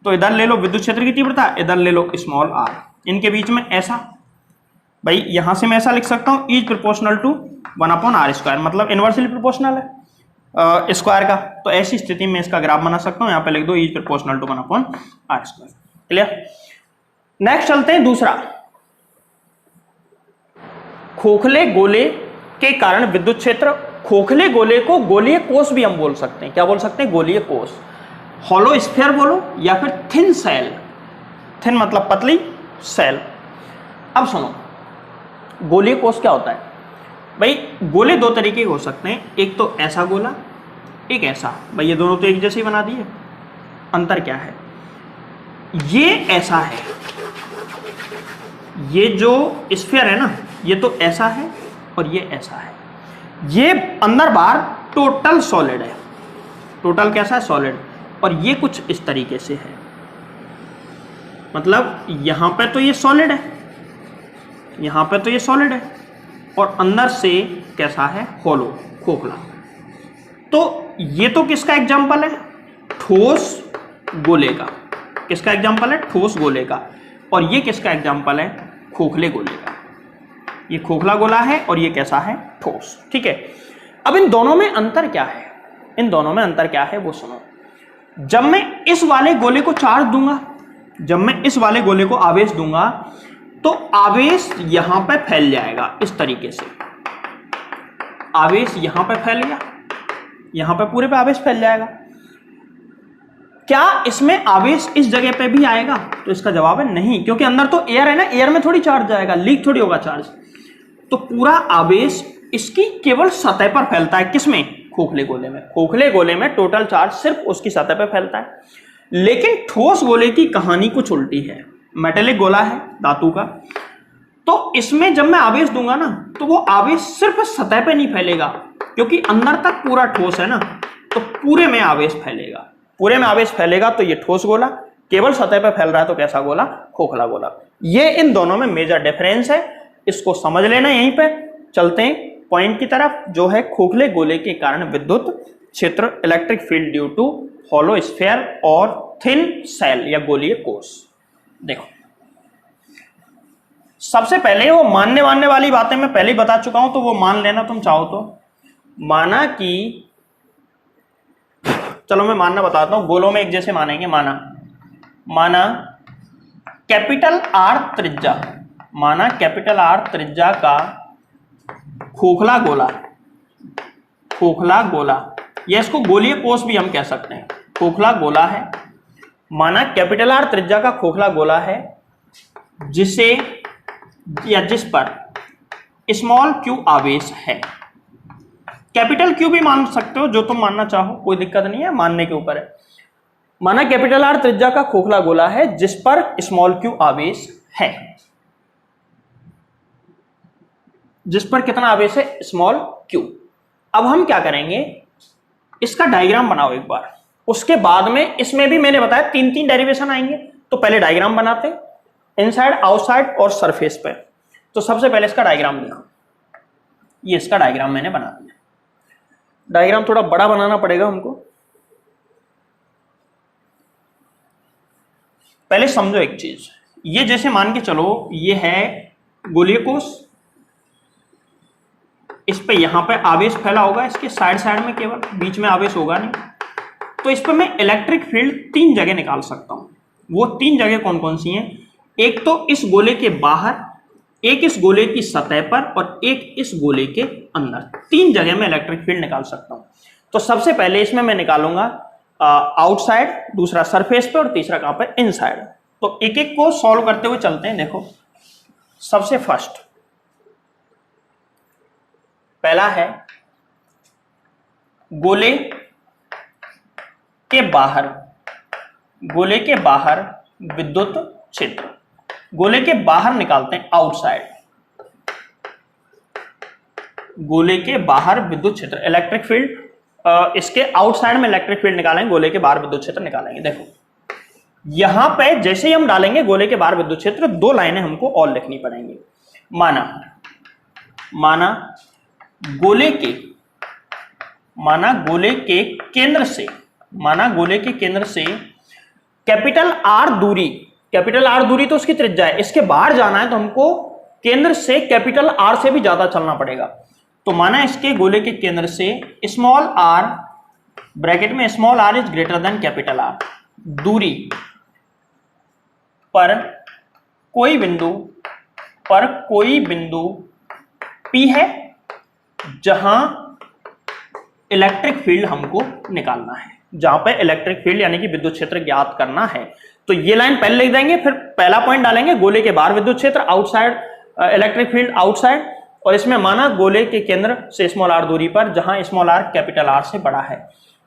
तो इधर ले लो विद्युत क्षेत्र की तीव्रता, इधर ले लो स्मॉल आर, इनके बीच में ऐसा, भाई यहां से मैं ऐसा लिख सकता हूं, is proportional to 1/r square, मतलब इनवर्सली प्रोपोर्शनल है स्क्वायर का। तो ऐसी स्थिति में इसका ग्राफ बना सकता हूं, यहां पे लिख दो is proportional to 1/r square. Clear. Next चलते हैं दूसरा, खोखले गोले के कारण विद्युत क्षेत्र। खोखले गोले को गोलीय कोष भी हम बोल सकते हैं। क्या बोल सकते हैं, गोलीय कोष। हॉलो स्फीयर बोलो या फिर थिन सेल। थिन मतलब पतली, सेल। अब सुनो, गोलीय कोष क्या होता है भाई? गोले दो तरीके के हो सकते हैं, एक तो ऐसा गोला, एक ऐसा। भाई ये दोनों तो एक जैसे ही बना दिए, अंतर क्या है? ये ऐसा है, ये जो स्फीयर है ना, ये तो ऐसा है और ये ऐसा है। ये अंदर बाहर टोटल सॉलिड है, टोटल कैसा है? सॉलिड। और ये कुछ इस तरीके से है, मतलब यहां पे तो ये सॉलिड है, यहां पे तो ये सॉलिड है, और अंदर से कैसा है? होलो, खोखला। तो ये तो किसका एग्जाम्पल है? ठोस गोले का। किसका एग्जाम्पल है? ठोस गोले का। और ये किसका एग्जाम्पल है? खोखले गोले का। ये खोखला गोला है और ये कैसा है? ठोस। ठीक है, अब इन दोनों में अंतर क्या है? इन दोनों में अंतर क्या है वो सुनो। जब मैं इस वाले गोले को चार्ज दूंगा, जब मैं इस वाले गोले को आवेश दूंगा, तो आवेश यहां पे फैल जाएगा इस तरीके से। आवेश यहां पे फैल गया, यहां पे पूरे पे आवेश फैल जाएगा। क्या इसमें आवेश इस जगह पे भी आएगा? तो इसका जवाब है नहीं, क्योंकि अंदर तो एयर है ना, एयर में थोड़ी चार्ज जाएगा, लीक थोड़ी होगा चार्ज। तो पूरा आवेश इसकी केवल सतह पर फैलता है। किसमें? खोखले गोले में। खोखले गोले में टोटल चार्ज सिर्फ उसकी सतह पर फैलता है। लेकिन ठोस गोले की कहानी कुछ उल्टी है। मेटेलिक गोला है, धातु का, तो इसमें जब मैं आवेश दूंगा ना, तो वो आवेश सिर्फ सतह पे नहीं फैलेगा, क्योंकि अंदर तक पूरा ठोस है ना, तो पूरे में आवेश फैलेगा। पूरे में आवेश फैलेगा तो ये ठोस गोला, केवल सतह पे फैल रहा है तो कैसा गोला? खोखला गोला। ये इन दोनों में मेजर डिफरेंस है, इसको समझ लेना। यहीं पे चलते हैं पॉइंट की तरफ, जो है खोखले गोले के कारण विद्युत क्षेत्र, electric field due to hollow sphere और थिन सेल या गोलीय कोष। देखो, सबसे पहले वो मानने वाली बातें मैं पहले ही बता चुका हूं, तो वो मान लेना तुम चाहो तो। माना कि, चलो मैं मानना बताता हूं, गोलों में एक जैसे मानेंगे। माना कैपिटल आर त्रिज्या, माना कैपिटल आर त्रिज्या का खोखला गोला, खोखला गोला, या इसको गोलीय कोष भी हम कह सकते हैं, खोखला गोला है। माना कैपिटल आर त्रिज्या का खोखला गोला है, जिसे या जिस पर स्मॉल क्यू आवेश है। कैपिटल क्यू भी मान सकते हो, जो तुम मानना चाहो, कोई दिक्कत नहीं है, मानने के ऊपर है। माना कैपिटल आर त्रिज्या का खोखला गोला है जिस पर स्मॉल क्यू आवेश है। जिस पर कितना आवेश है? Small Q. अब हम क्या करेंगे, इसका डायग्राम बनाओ एक बार, उसके बाद में इसमें भी मैंने बताया 3 डेरिवेशन आएंगे। तो पहले डायग्राम बनाते, इनसाइड, आउटसाइड और सरफेस पे। तो सबसे पहले इसका डायग्राम लिखो। ये इसका डायग्राम मैंने बना दिया। डायग्राम थोड़ा बड़ा बनाना पड़ेगा हमको। पहले समझो एक चीज, ये जैसे मान के चलो, ये है गोलीय कोष, इस पे यहां पे आवेश फैला होगा, इसके साइड में, केवल बीच में आवेश होगा नहीं। तो इस पे मैं इलेक्ट्रिक फील्ड 3 जगह निकाल सकता हूं। वो 3 जगह कौन कौन सी हैं? एक तो इस गोले के बाहर, एक इस गोले की सतह पर, और एक इस गोले के अंदर। 3 जगह में इलेक्ट्रिक फील्ड निकाल सकता हूं। तो सबसे पहले इसमें मैं निकालूंगा आउटसाइड, दूसरा सरफेस पे, और तीसरा कहां पे? इनसाइड। तो एक एक को सॉल्व करते हुए चलते हैं। देखो, सबसे फर्स्ट पहला है गोले के बाहर, गोले के बाहर विद्युत क्षेत्र। गोले के बाहर निकालते हैं आउटसाइड, गोले के बाहर विद्युत क्षेत्र, इलेक्ट्रिक फील्ड। इसके आउटसाइड में इलेक्ट्रिक फील्ड निकालेंगे, गोले के बाहर विद्युत क्षेत्र निकालेंगे। देखो, यहां पे जैसे ही हम डालेंगे गोले के बाहर विद्युत क्षेत्र, 2 लाइनें हमको और लिखनी पड़ेंगी। माना गोले के केंद्र से, माना गोले के केंद्र से कैपिटल आर दूरी, कैपिटल आर दूरी तो उसकी त्रिज्या है, इसके बाहर जाना है तो हमको केंद्र से कैपिटल आर से भी ज्यादा चलना पड़ेगा। तो माना इसके गोले के केंद्र से स्मॉल आर, ब्रैकेट में small r is greater than capital R, दूरी पर कोई बिंदु P है, जहां इलेक्ट्रिक फील्ड हमको निकालना है, जहां पे इलेक्ट्रिक फील्ड यानी कि विद्युत क्षेत्र ज्ञात करना है। तो ये लाइन पहले लिख देंगे, फिर पहला पॉइंट डालेंगे गोले के बाहर विद्युत क्षेत्र आउटसाइड, इलेक्ट्रिक फील्ड आउटसाइड, और इसमें माना गोले के केंद्र से स्मॉल आर दूरी पर, जहां स्मॉल आर कैपिटल आर से बड़ा है,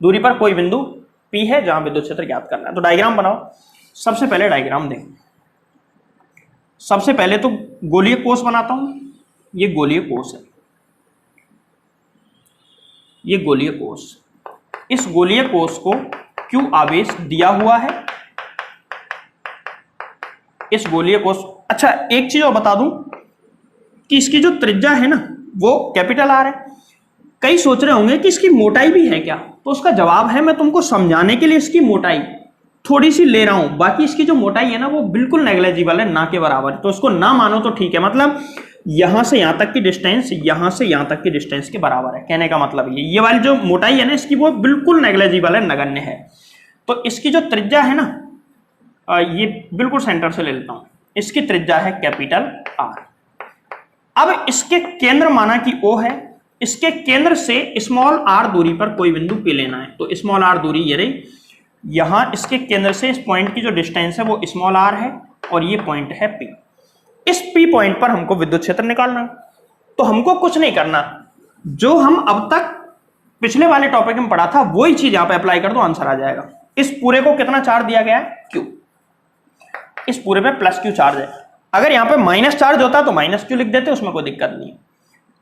दूरी पर कोई बिंदु पी है जहां विद्युत क्षेत्र ज्ञात करना है। तो डायग्राम बनाओ। सबसे पहले डायग्राम देखें। सबसे पहले तो गोलीय कोष बनाता हूं। ये गोलीय कोष है, ये गोलीय कोष। इस गोलीय कोष को Q आवेश दिया हुआ है। इस गोलीय कोष, अच्छा एक चीज और बता दूं कि इसकी जो त्रिज्या है ना वो कैपिटल आर है। कई सोच रहे होंगे कि इसकी मोटाई भी है क्या, तो उसका जवाब है, मैं तुमको समझाने के लिए इसकी मोटाई थोड़ी सी ले रहा हूं, बाकी इसकी जो मोटाई है ना वो बिल्कुल नेग्लेजिबल है, ना के बराबर है। तो इसको ना मानो तो ठीक है, मतलब यहां से यहां तक की डिस्टेंस यहां से यहां तक की डिस्टेंस के बराबर है। कहने का मतलब ये वाली जो मोटाई है ना इसकी वो बिल्कुल नेग्लेजिबल है, नगण्य है। तो इसकी जो त्रिज्या है ना, ये बिल्कुल सेंटर से ले लेता हूं, इसकी त्रिज्या है कैपिटल आर। अब इसके केंद्र माना कि O है, इसके केंद्र से स्मॉल आर दूरी पर कोई बिंदु P लेना है। तो स्मॉल आर दूरी ये रही, यहां इसके केंद्र से इस पॉइंट की जो डिस्टेंस है वो स्मॉल आर है, और ये पॉइंट है P। इस P पॉइंट पर हमको विद्युत क्षेत्र निकालना है। तो हमको कुछ नहीं करना, जो हम अब तक पिछले वाले टॉपिक में पढ़ा था वही चीज यहां पे अप्लाई कर दो, आंसर आ जाएगा। इस पूरे को कितना चार्ज दिया गया है, Q। इस पूरे पे प्लस Q चार्ज है। अगर यहां पे माइनस चार्ज होता तो माइनस Q लिख देते, उसमें कोई दिक्कत नहीं।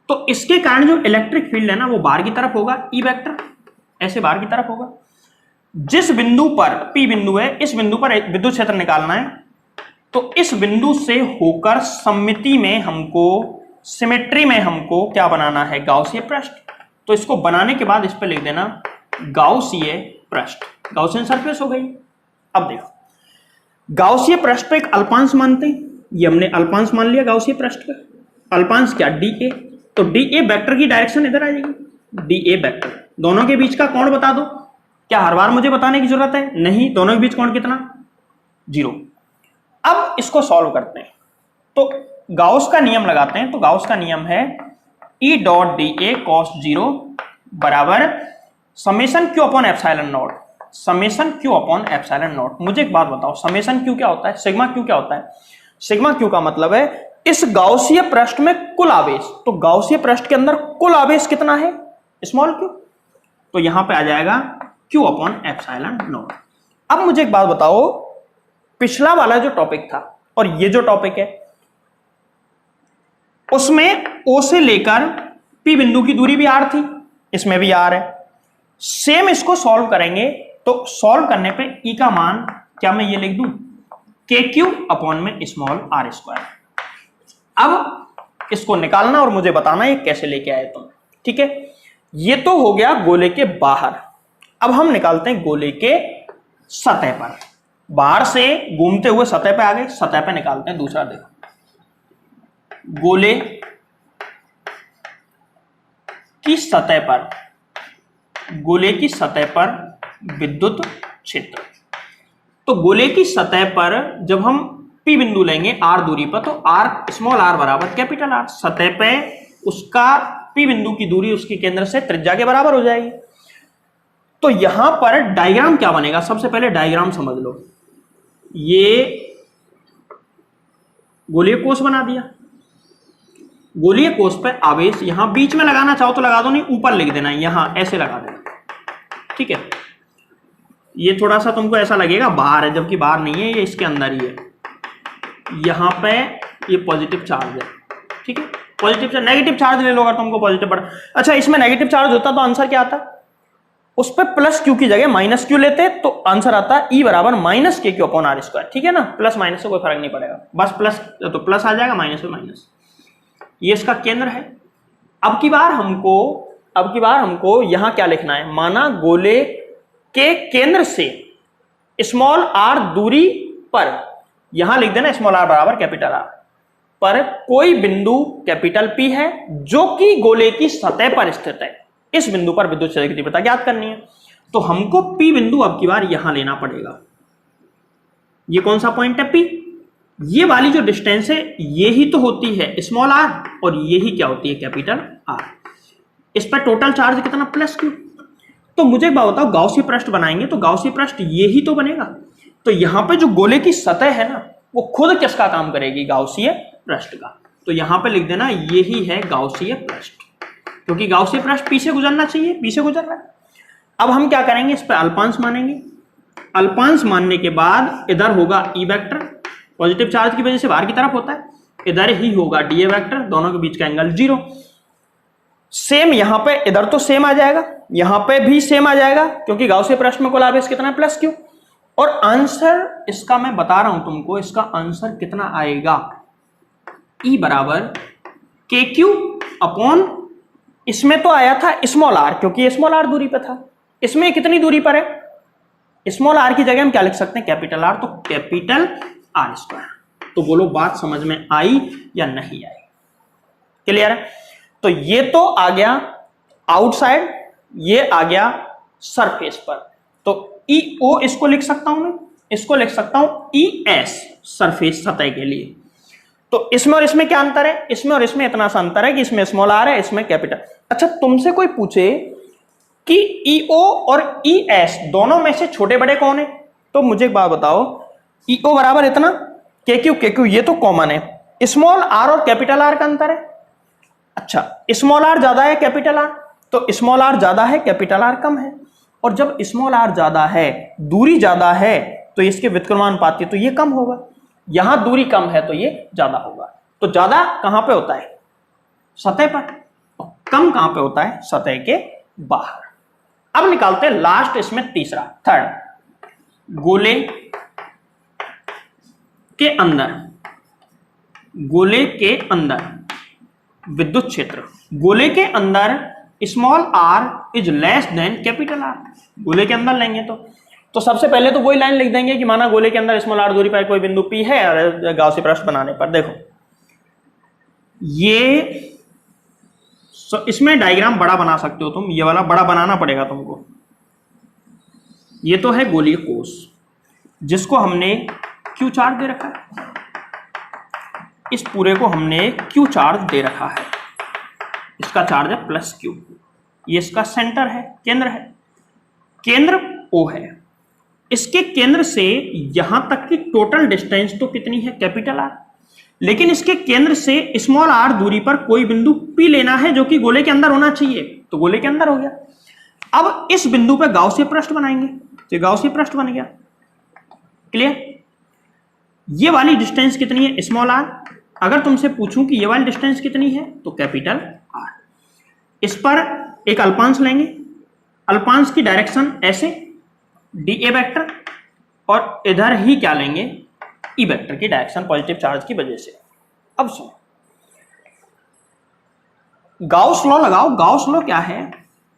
तो इसके कारण जो इलेक्ट्रिक फील्ड है ना वो बाहर की तरफ होगा, ई वेक्टर ऐसे बाहर की तरफ होगा। जिस बिंदु पर P बिंदु है, इस बिंदु पर विद्युत क्षेत्र निकालना है। तो इस बिंदु से होकर सममिति में हमको, सिमेट्री में हमको क्या बनाना है, गाउसीय पृष्ठ। तो इसको बनाने के बाद इस पर लिख देना गाउसीय पृष्ठ, गाउसियन सरफेस हो गई। अब देखो, गाउसीय पृष्ठ पे एक अल्पांश मानते हैं, ये हमने अल्पांश मान लिया गाउसीय पृष्ठ पे। अल्पांश क्या, DA। तो DA वेक्टर की डायरेक्शन इधर आ जाएगी, DA वेक्टर। दोनों के बीच का कोण बता दो। क्या हर बार मुझे बताने की जरूरत है? नहीं। दोनों के बीच कोण कितना, 0। अब इसको सॉल्व करते हैं, तो गाउस का नियम लगाते हैं। तो गाउस का नियम है E डॉट DA cos 0 बराबर summation Q upon epsilon not, summation Q upon epsilon not. मुझे एक बात बताओ, समेशन Q क्या होता है, सिग्मा Q क्या होता है? सिग्मा Q का मतलब है इस गाउसीय पृष्ठ में कुल आवेश। तो गाउसीय पृष्ठ के अंदर कुल आवेश कितना है, स्मॉल q। तो यहां पे आ जाएगा Q अपॉन एप्सिलॉन नॉट। अब मुझे एक बात बताओ, पिछला वाला जो टॉपिक था और ये जो टॉपिक है उसमें O से लेकर P बिंदु की दूरी भी r थी, इसमें भी r है। सेम इसको सॉल्व करेंगे, तो सॉल्व करने पे E का मान क्या मैं ये लिख दूं, KQ अपॉन में स्मॉल r स्क्वायर। अब इसको निकालना और मुझे बताना ये कैसे लेके आए तुम, ठीक है। ये तो हो गया गोले के बाहर। अब हम निकालते हैं गोले के सतह पर। बाहर से घूमते हुए सतह पे आ गए, सतह पे निकालते हैं दूसरा। देखो, गोले की सतह पर, गोले की सतह पर विद्युत क्षेत्र। तो गोले की सतह पर जब हम P बिंदु लेंगे r दूरी पर, तो r स्मॉल r बराबर कैपिटल R। सतह पे उसका P बिंदु की दूरी उसके केंद्र से त्रिज्या के बराबर हो जाएगी। तो यहां पर डायग्राम क्या बनेगा, सबसे पहले डायग्राम समझ लो। ये गोलीय कोष बना दिया, गोलीय कोष पे आवेश यहां बीच में लगाना चाहो तो लगा दो, नहीं ऊपर लिख देना, यहां ऐसे लगा देना, ठीक है। ये थोड़ा सा तुमको ऐसा लगेगा बाहर है, जबकि बाहर नहीं है, ये इसके अंदर ही है। यहां पे ये पॉजिटिव चार्ज है, ठीक है। पॉजिटिव चार्ज, नेगेटिव चार्ज ले लो अगर तुमको पॉजिटिव पड़ा। अच्छा, इसमें नेगेटिव चार्ज होता तो आंसर क्या आता, उस पर प्लस Q की जगह माइनस Q लेते तो आंसर आता E बराबर minus KQ upon R square, ठीक है ना। प्लस माइनस से कोई फर्क नहीं पड़ेगा, बस प्लस तो प्लस आ जाएगा, माइनस से माइनस। ये इसका केंद्र है। अब की बार हमको यहां क्या लिखना है, माना गोले के केंद्र से स्मॉल r दूरी पर, यहां लिख देना स्मॉल r बराबर कैपिटल R पर कोई बिंदु कैपिटल P है जो कि गोले की सतह पर स्थित है। इस बिंदु पर विद्युत क्षेत्र की तीव्रता ज्ञात करनी है। तो हमको P बिंदु अब की बार यहां लेना पड़ेगा। ये कौन सा पॉइंट है, P। ये वाली जो डिस्टेंस है ये ही तो होती है स्मॉल r, और ये ही क्या होती है, कैपिटल R। इस पर टोटल चार्ज कितना, प्लस Q। तो मुझे एक बात बताओ, गाउसीय पृष्ठ बनाएंगे तो गाउसीय पृष्ठ ये ही तो बनेगा। तो यहां पे जो गोले की सतह है ना, वो खुद किसका काम करेगी? गाउसीय पृष्ठ का। वो खुद किसका काम करेगी? गाउसीय पृष्ठ का। तो यहां पे लिख देना यही है गाउसीय पृष्ठ, क्योंकि गाउसीय पृष्ठ पीछे गुजरना चाहिए, पीछे गुजर रहा है। अब हम क्या करेंगे? इस पे अल्पांश मानेंगे। अल्पांश मानने के बाद इधर होगा ई वेक्टर, पॉजिटिव चार्ज की वजह से बाहर की तरफ होता है, इधर ही होगा डीए वेक्टर, दोनों के बीच का एंगल 0। सेम यहां पे, इधर तो सेम आ जाएगा, यहां पे भी सेम आ जाएगा, क्योंकि गाउसीय पृष्ठ में कुल आवेश कितना है? Plus Q. और आंसर इसका मैं बता रहा हूं तुमको, इसका आंसर कितना आएगा? E बराबर के क्यू अपॉन, इसमें तो आया था स्मॉल आर, क्योंकि स्मॉल आर दूरी पे था। इसमें कितनी दूरी पर है? स्मॉल आर की जगह हम क्या लिख सकते हैं? कैपिटल आर, तो कैपिटल आर स्क्वायर। तो बोलो बात समझ में आई या नहीं आई? क्लियर है? तो ये तो आ गया आउटसाइड, ये आ गया सरफेस पर। तो ई ओ इसको लिख सकता हूं मैं, इसको लिख सकता हूं ई एस, सरफेस सतह के लिए। तो इसमें और इसमें क्या अंतर है? इसमें और इसमें इतना सा अंतर है कि इसमें स्मॉल आर है, इसमें कैपिटल। अच्छा, तुमसे कोई पूछे कि ईओ और ई एस दोनों में से छोटे बड़े कौन है, तो मुझे एक बात बताओ, ईओ बराबर इतना, के क्यू ये तो कॉमन है, स्मॉल आर और कैपिटल आर का अंतर है। अच्छा, स्मॉल आर ज्यादा है कैपिटल आर, तो स्मॉल आर ज्यादा है कैपिटल आर कम है। और जब स्मॉल आर ज्यादा है, दूरी ज्यादा है, तो इसके व्युत्क्रमानुपाती, तो ये कम होगा। यहां दूरी कम है तो ये ज्यादा होगा। तो ज्यादा कहां पे होता है? सतह पर। और कम कहां पे होता है? सतह के बाहर। अब निकालते हैं लास्ट, इसमें तीसरा, थर्ड। गोले के अंदर, गोले के अंदर विद्युत क्षेत्र, गोले के अंदर small r is less than capital R. गोले के अंदर लेंगे तो सबसे पहले तो वही लाइन लिख देंगे कि माना गोले के अंदर स्मॉल आर दूरी पर कोई बिंदु पी है, और गाउसी पृष्ठ बनाने पर देखो ये, इसमें डायग्राम बड़ा बना सकते हो तुम, ये वाला बड़ा बनाना पड़ेगा तुमको। ये तो है गोलीय कोश, जिसको हमने क्यू चार्ज दे रखा है, इस पूरे को हमने क्यू चार्ज दे रखा है, इसका चार्ज है प्लस क्यू। ये इसका सेंटर है, केंद्र है, केंद्र ओ है। इसके केंद्र से यहां तक की टोटल डिस्टेंस तो कितनी है? Capital R. लेकिन इसके केंद्र से स्मॉल आर दूरी पर कोई बिंदु पी लेना है, जो कि गोले के अंदर होना चाहिए, तो गोले के अंदर हो गया। अब इस बिंदु पर गाउसीय पृष्ठ बनाएंगे, तो गाउसीय पृष्ठ बन गया। क्लियर? ये वाली डिस्टेंस कितनी है? Small r. अगर तुमसे पूछूं कि ये वाली डिस्टेंस कितनी है, तो कैपिटल आर। इस पर एक अल्पांश लेंगे, अल्पांश की डायरेक्शन ऐसे डी ए वेक्टर, और इधर ही क्या लेंगे? ई वेक्टर की डायरेक्शन, पॉजिटिव चार्ज की वजह से। अब सुनो, गाउस लॉ लगाओ। गाउस लॉ क्या है?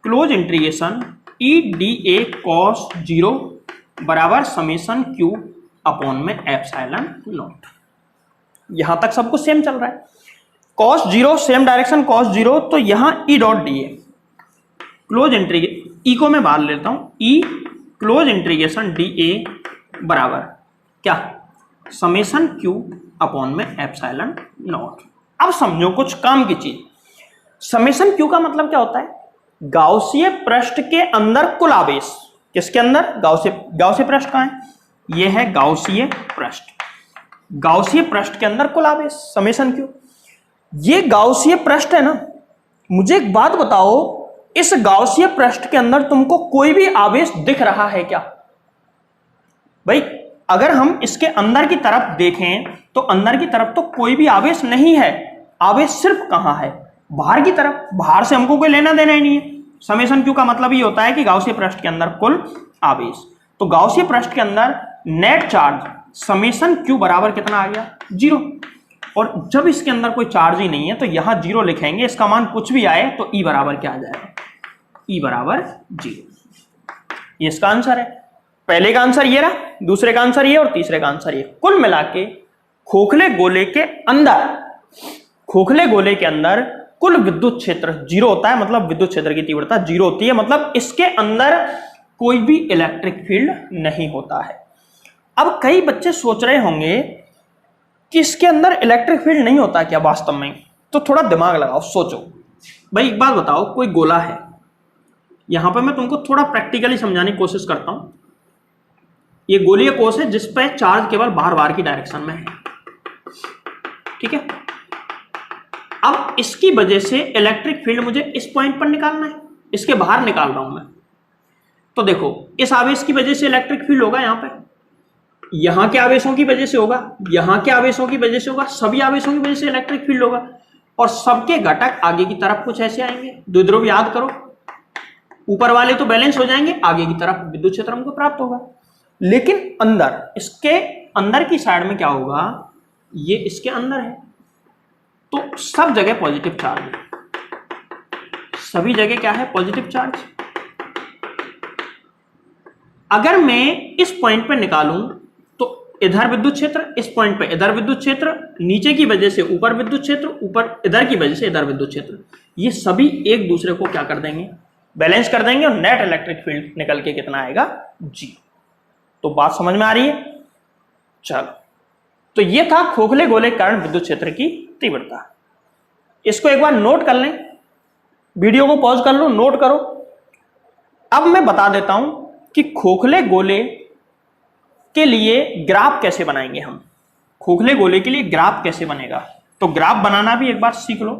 Close integration E D A cos 0 बराबर समेशन क्यू अपॉन में एप्सिलॉन नॉट। यहां तक सब कुछ सेम चल रहा है। कॉस 0 सेम डायरेक्शन कॉस 0, तो यहां E dot D A, close integration, E को मैं बाहर लेता हूं, E close integration D A बराबर क्या? समेशन क्यू अपॉन में एप्सिलॉन नॉट। अब समझो कुछ काम की चीज। समेशन क्यू का मतलब क्या होता है? गाउसीय पृष्ठ के अंदर कुल आवेश। किसके अंदर? गाउसीय पृष्ठ कहां है? यह है गाउसीय पृष्ठ। गाउसीय पृष्ठ के अंदर कुल आवेश, समेशन क्यू। ये गाउसीय पृष्ठ है ना, मुझे एक बात बताओ, इस गाउसीय पृष्ठ के अंदर तुमको कोई भी आवेश दिख रहा है क्या? भाई अगर हम इसके अंदर की तरफ देखें तो अंदर की तरफ तो कोई भी आवेश नहीं है। आवेश सिर्फ कहां है? बाहर की तरफ। बाहर से हमको कोई लेना देना ही नहीं है। समेशन क्यू का मतलब ये होता है कि गाउसीय पृष्ठ के अंदर कुल आवेश। तो गाउसीय पृष्ठ के अंदर नेट चार्ज समेशन क्यू बराबर कितना आ गया? 0। और जब इसके अंदर कोई चार्ज ही नहीं है तो यहां 0 लिखेंगे, इसका मान कुछ भी आए तो ई बराबर क्या आ जाएगा? ई बराबर 0। ये इसका आंसर है। पहले का आंसर ये रहा, दूसरे का आंसर ये, और तीसरे का आंसर ये। कुल मिला के खोखले गोले के अंदर, खोखले गोले के अंदर कुल विद्युत क्षेत्र 0 होता है, मतलब विद्युत क्षेत्र की तीव्रता 0 होती है, मतलब इसके अंदर कोई भी इलेक्ट्रिक फील्ड नहीं होता है। अब कई बच्चे सोच रहे होंगे कि इसके अंदर इलेक्ट्रिक फील्ड नहीं होता क्या वास्तव में? तो थोड़ा दिमाग लगाओ, सोचो। भाई एक बात बताओ, कोई गोला है, यहां पर मैं तुमको थोड़ा प्रैक्टिकली समझाने की कोशिश करता हूं। ये गोलीय कोष है जिस पे चार्ज केवल बाहर बाहर की डायरेक्शन में है, ठीक है। अब इसकी वजह से इलेक्ट्रिक फील्ड मुझे इस पॉइंट पर निकालना है, इसके बाहर निकाल रहा हूं मैं। तो देखो इस आवेश की वजह से इलेक्ट्रिक फील्ड होगा यहां पे, यहां के आवेशों की वजह से होगा, यहां के आवेशों की वजह से होगा, सभी आवेशों की वजह से इलेक्ट्रिक फील्ड होगा। और सबके घटक आगे की तरफ कुछ ऐसे आएंगे, द्विध्रुव याद करो, ऊपर वाले तो बैलेंस हो जाएंगे, आगे की तरफ विद्युत क्षेत्र हमको प्राप्त होगा। लेकिन अंदर, इसके अंदर की साइड में क्या होगा, ये इसके अंदर है तो सब जगह पॉजिटिव चार्ज है, सभी जगह क्या है, पॉजिटिव चार्ज। अगर मैं इस पॉइंट पे निकालूं तो इधर विद्युत क्षेत्र, इस पॉइंट पे इधर विद्युत क्षेत्र, नीचे की वजह से ऊपर विद्युत क्षेत्र, ऊपर इधर की वजह से इधर विद्युत क्षेत्र, ये सभी एक दूसरे को क्या कर देंगे, बैलेंस कर देंगे, और नेट इलेक्ट्रिक फील्ड निकल के कितना आएगा, जी। तो बात समझ में आ रही है। चलो, तो ये था खोखले गोले के कारण विद्युत क्षेत्र की तीव्रता। इसको एक बार नोट कर लें, वीडियो को पॉज कर लो, नोट करो। अब मैं बता देता हूं कि खोखले गोले के लिए ग्राफ कैसे बनाएंगे हम। खोखले गोले के लिए ग्राफ कैसे बनेगा, तो ग्राफ बनाना भी एक बार सीख लो,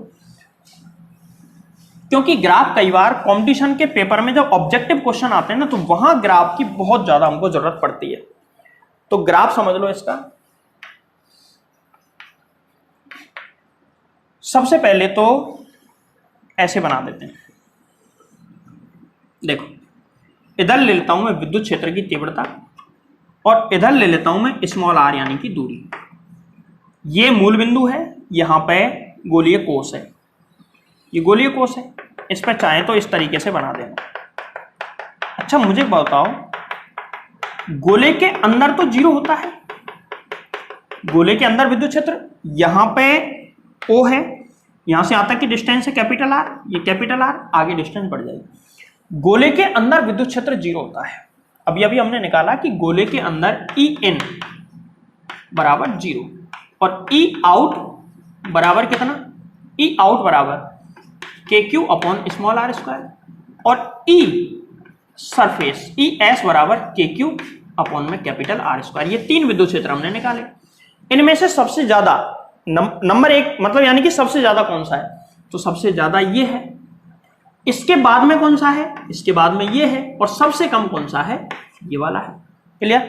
क्योंकि ग्राफ कई बार कंपटीशन के पेपर में जब ऑब्जेक्टिव क्वेश्चन आते हैं ना, तो वहां ग्राफ की बहुत ज्यादा हमको जरूरत पड़ती है। तो ग्राफ समझ लो इसका। सबसे पहले तो ऐसे बना देते हैं, देखो इधर ले लेता हूं मैं विद्युत क्षेत्र की तीव्रता, और इधर ले लेता हूं मैं स्मॉल आर यानी कि दूरी। ये मूल बिंदु है, यहां पे गोलीय कोष है, ये गोलीय कोष है, इस पर चाहे तो इस तरीके से बना देना। अच्छा मुझे बताओ, गोले के अंदर तो जीरो होता है, गोले के अंदर विद्युत क्षेत्र, यहां पे ओ है, यहां से यहां तक की डिस्टेंस है कैपिटल आर, ये कैपिटल आर, आगे डिस्टेंस बढ़ जाएगी। गोले के अंदर विद्युत क्षेत्र जीरो होता है। अभी हमने निकाला कि गोले के अंदर ई इन बराबर जीरो, और ई आउट बराबर कितना, ई आउट बराबर k q upon small r square, और ई सरफेस ई एस बराबर के क्यू अपॉन में कैपिटल आर स्क्वायर। ये तीन विद्युत क्षेत्र हमने निकाले। इनमें से सबसे ज्यादा नंबर एक, मतलब यानी कि सबसे ज्यादा कौन सा है, तो सबसे ज्यादा ये है। इसके बाद में कौन सा है, इसके बाद में ये है, और सबसे कम कौन सा है, ये वाला है। क्लियर।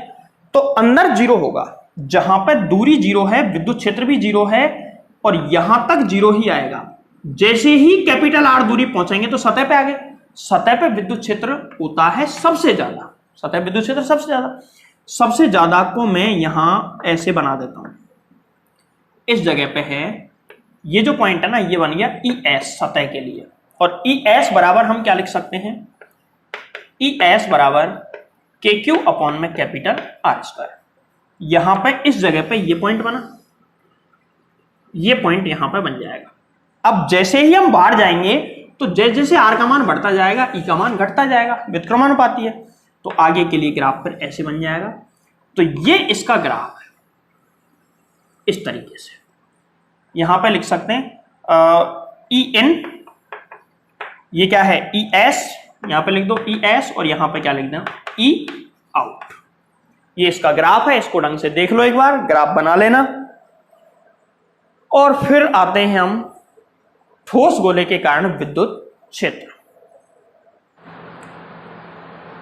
तो अंदर जीरो होगा, जहां पर दूरी जीरो है विद्युत क्षेत्र भी जीरो है, और यहां तक जीरो ही आएगा। जैसे ही कैपिटल आर दूरी पहुंचेंगे तो सतह पे आ गए, सतह पे विद्युत क्षेत्र होता है सबसे ज्यादा, सतह विद्युत क्षेत्र सबसे ज्यादा। सबसे ज्यादा को मैं यहां ऐसे बना देता हूं, इस जगह पे है, ये जो पॉइंट है ना, ये बन गया ई एस सतह के लिए, और ई एस बराबर हम क्या लिख सकते हैं, ई एस बराबर के क्यू अपॉन में कैपिटल आर स्क्वायर। यहां पे इस जगह पे ये पॉइंट बना, ये पॉइंट यहां पे बन जाएगा। अब जैसे ही हम बाहर जाएंगे तो जैसे जैसे आर का मान बढ़ता जाएगा, ई का मान घटता जाएगा, व्युत्क्रमानुपाती है, तो आगे के लिए ग्राफ फिर ऐसे बन जाएगा। तो ये इसका ग्राफ है, इस तरीके से यहां पे लिख सकते हैं ई इन, ये क्या है, ई एस, यहां पे लिख दो ई एस, और यहां पे क्या लिख देना, ई आउट। ये इसका ग्राफ है, इसको ढंग से देख लो एक बार, ग्राफ बना लेना। और फिर आते हैं हम ठोस गोले के कारण विद्युत क्षेत्र।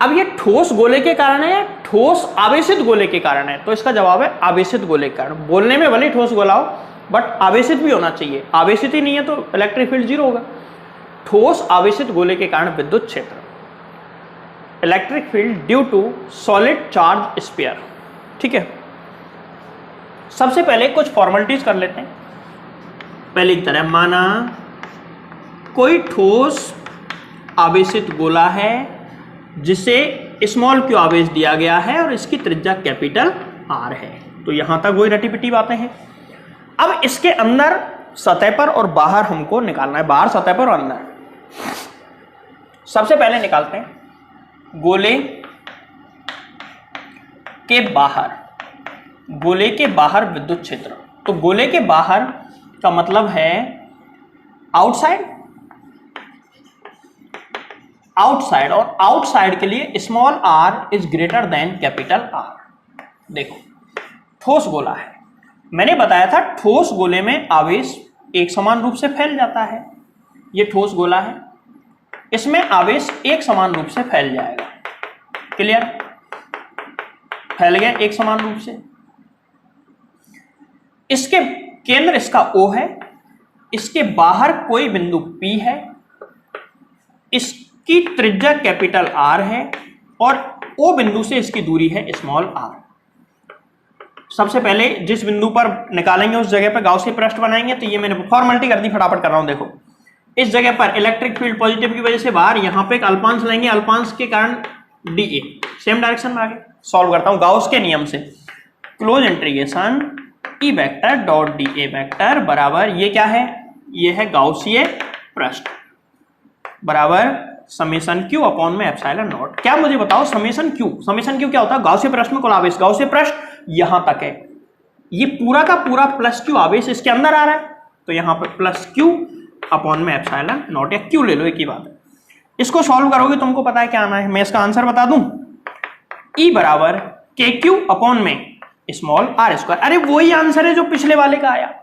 अब ये ठोस गोले के कारण है या ठोस आवेशित गोले के कारण है, तो इसका जवाब है आवेशित गोले के कारण। बोलने में भले ठोस गोला हो, बट आवेशित भी होना चाहिए, आवेशित ही नहीं है तो इलेक्ट्रिक फील्ड जीरो होगा। ठोस आवेशित गोले के कारण विद्युत क्षेत्र, electric field due to solid charge sphere. ठीक है, सबसे पहले कुछ फॉर्मेलिटीज कर लेते हैं। पहले की तरह, माना कोई ठोस आवेशित गोला है जिसे स्मॉल क्यू आवेश दिया गया है और इसकी त्रिज्या कैपिटल आर है, तो यहां तक वही रटी पिटी बातें हैं। अब इसके अंदर सतह पर और बाहर हमको निकालना है, बाहर सतह पर और अंदर। सबसे पहले निकालते हैं गोले के बाहर, गोले के बाहर विद्युत क्षेत्र। तो गोले के बाहर का मतलब है आउटसाइड, आउटसाइड, और आउटसाइड के लिए small r is greater than capital R. देखो ठोस गोला है, मैंने बताया था ठोस गोले में आवेश एक समान रूप से फैल जाता है। ये ठोस गोला है, इसमें आवेश एक समान रूप से फैल जाएगा। क्लियर? फैल गया एक समान रूप से। इसके केंद्र इसका O है, इसके बाहर कोई बिंदु P है, इसकी त्रिज्या कैपिटल R है और O बिंदु से इसकी दूरी है स्मॉल r। सबसे पहले जिस बिंदु पर निकालेंगे उस जगह पर गाउसी पृष्ठ बनाएंगे। तो ये मैंने फॉर्मेलिटी कर दी, फटाफट कर रहा हूं। देखो इस जगह पर इलेक्ट्रिक फील्ड पॉजिटिव की वजह से बाहर, यहां पे एक अल्पांश लेंगे, अल्पांश के कारण dA सेम डायरेक्शन में आगे। सॉल्व करता हूं गाउस के नियम से। Close integration E vector dot dA vector बराबर, ये क्या है, ये है गाउसीय पृष्ठ, बराबर समेशन Q अपॉन में एप्सिलॉन नॉट। क्या मुझे बताओ समेशन Q, समेशन Q क्या होता है? गाउसीय पृष्ठ में कुल आवेश, गाउसीय पृष्ठ यहां तक है, ये पूरा का पूरा प्लस Q आवेश इसके अंदर आ रहा है, तो यहां पर प्लस Q अपॉन में एप्सिलॉन नॉट, या Q ले लो, एक ही बात है। इसको सॉल्व करोगे तुमको पता है क्या आना है, मैं इसका आंसर बता दूं। E बराबर KQ अपॉन में स्मॉल r स्क्वायर। अरे वही आंसर है जो पिछले वाले का आया,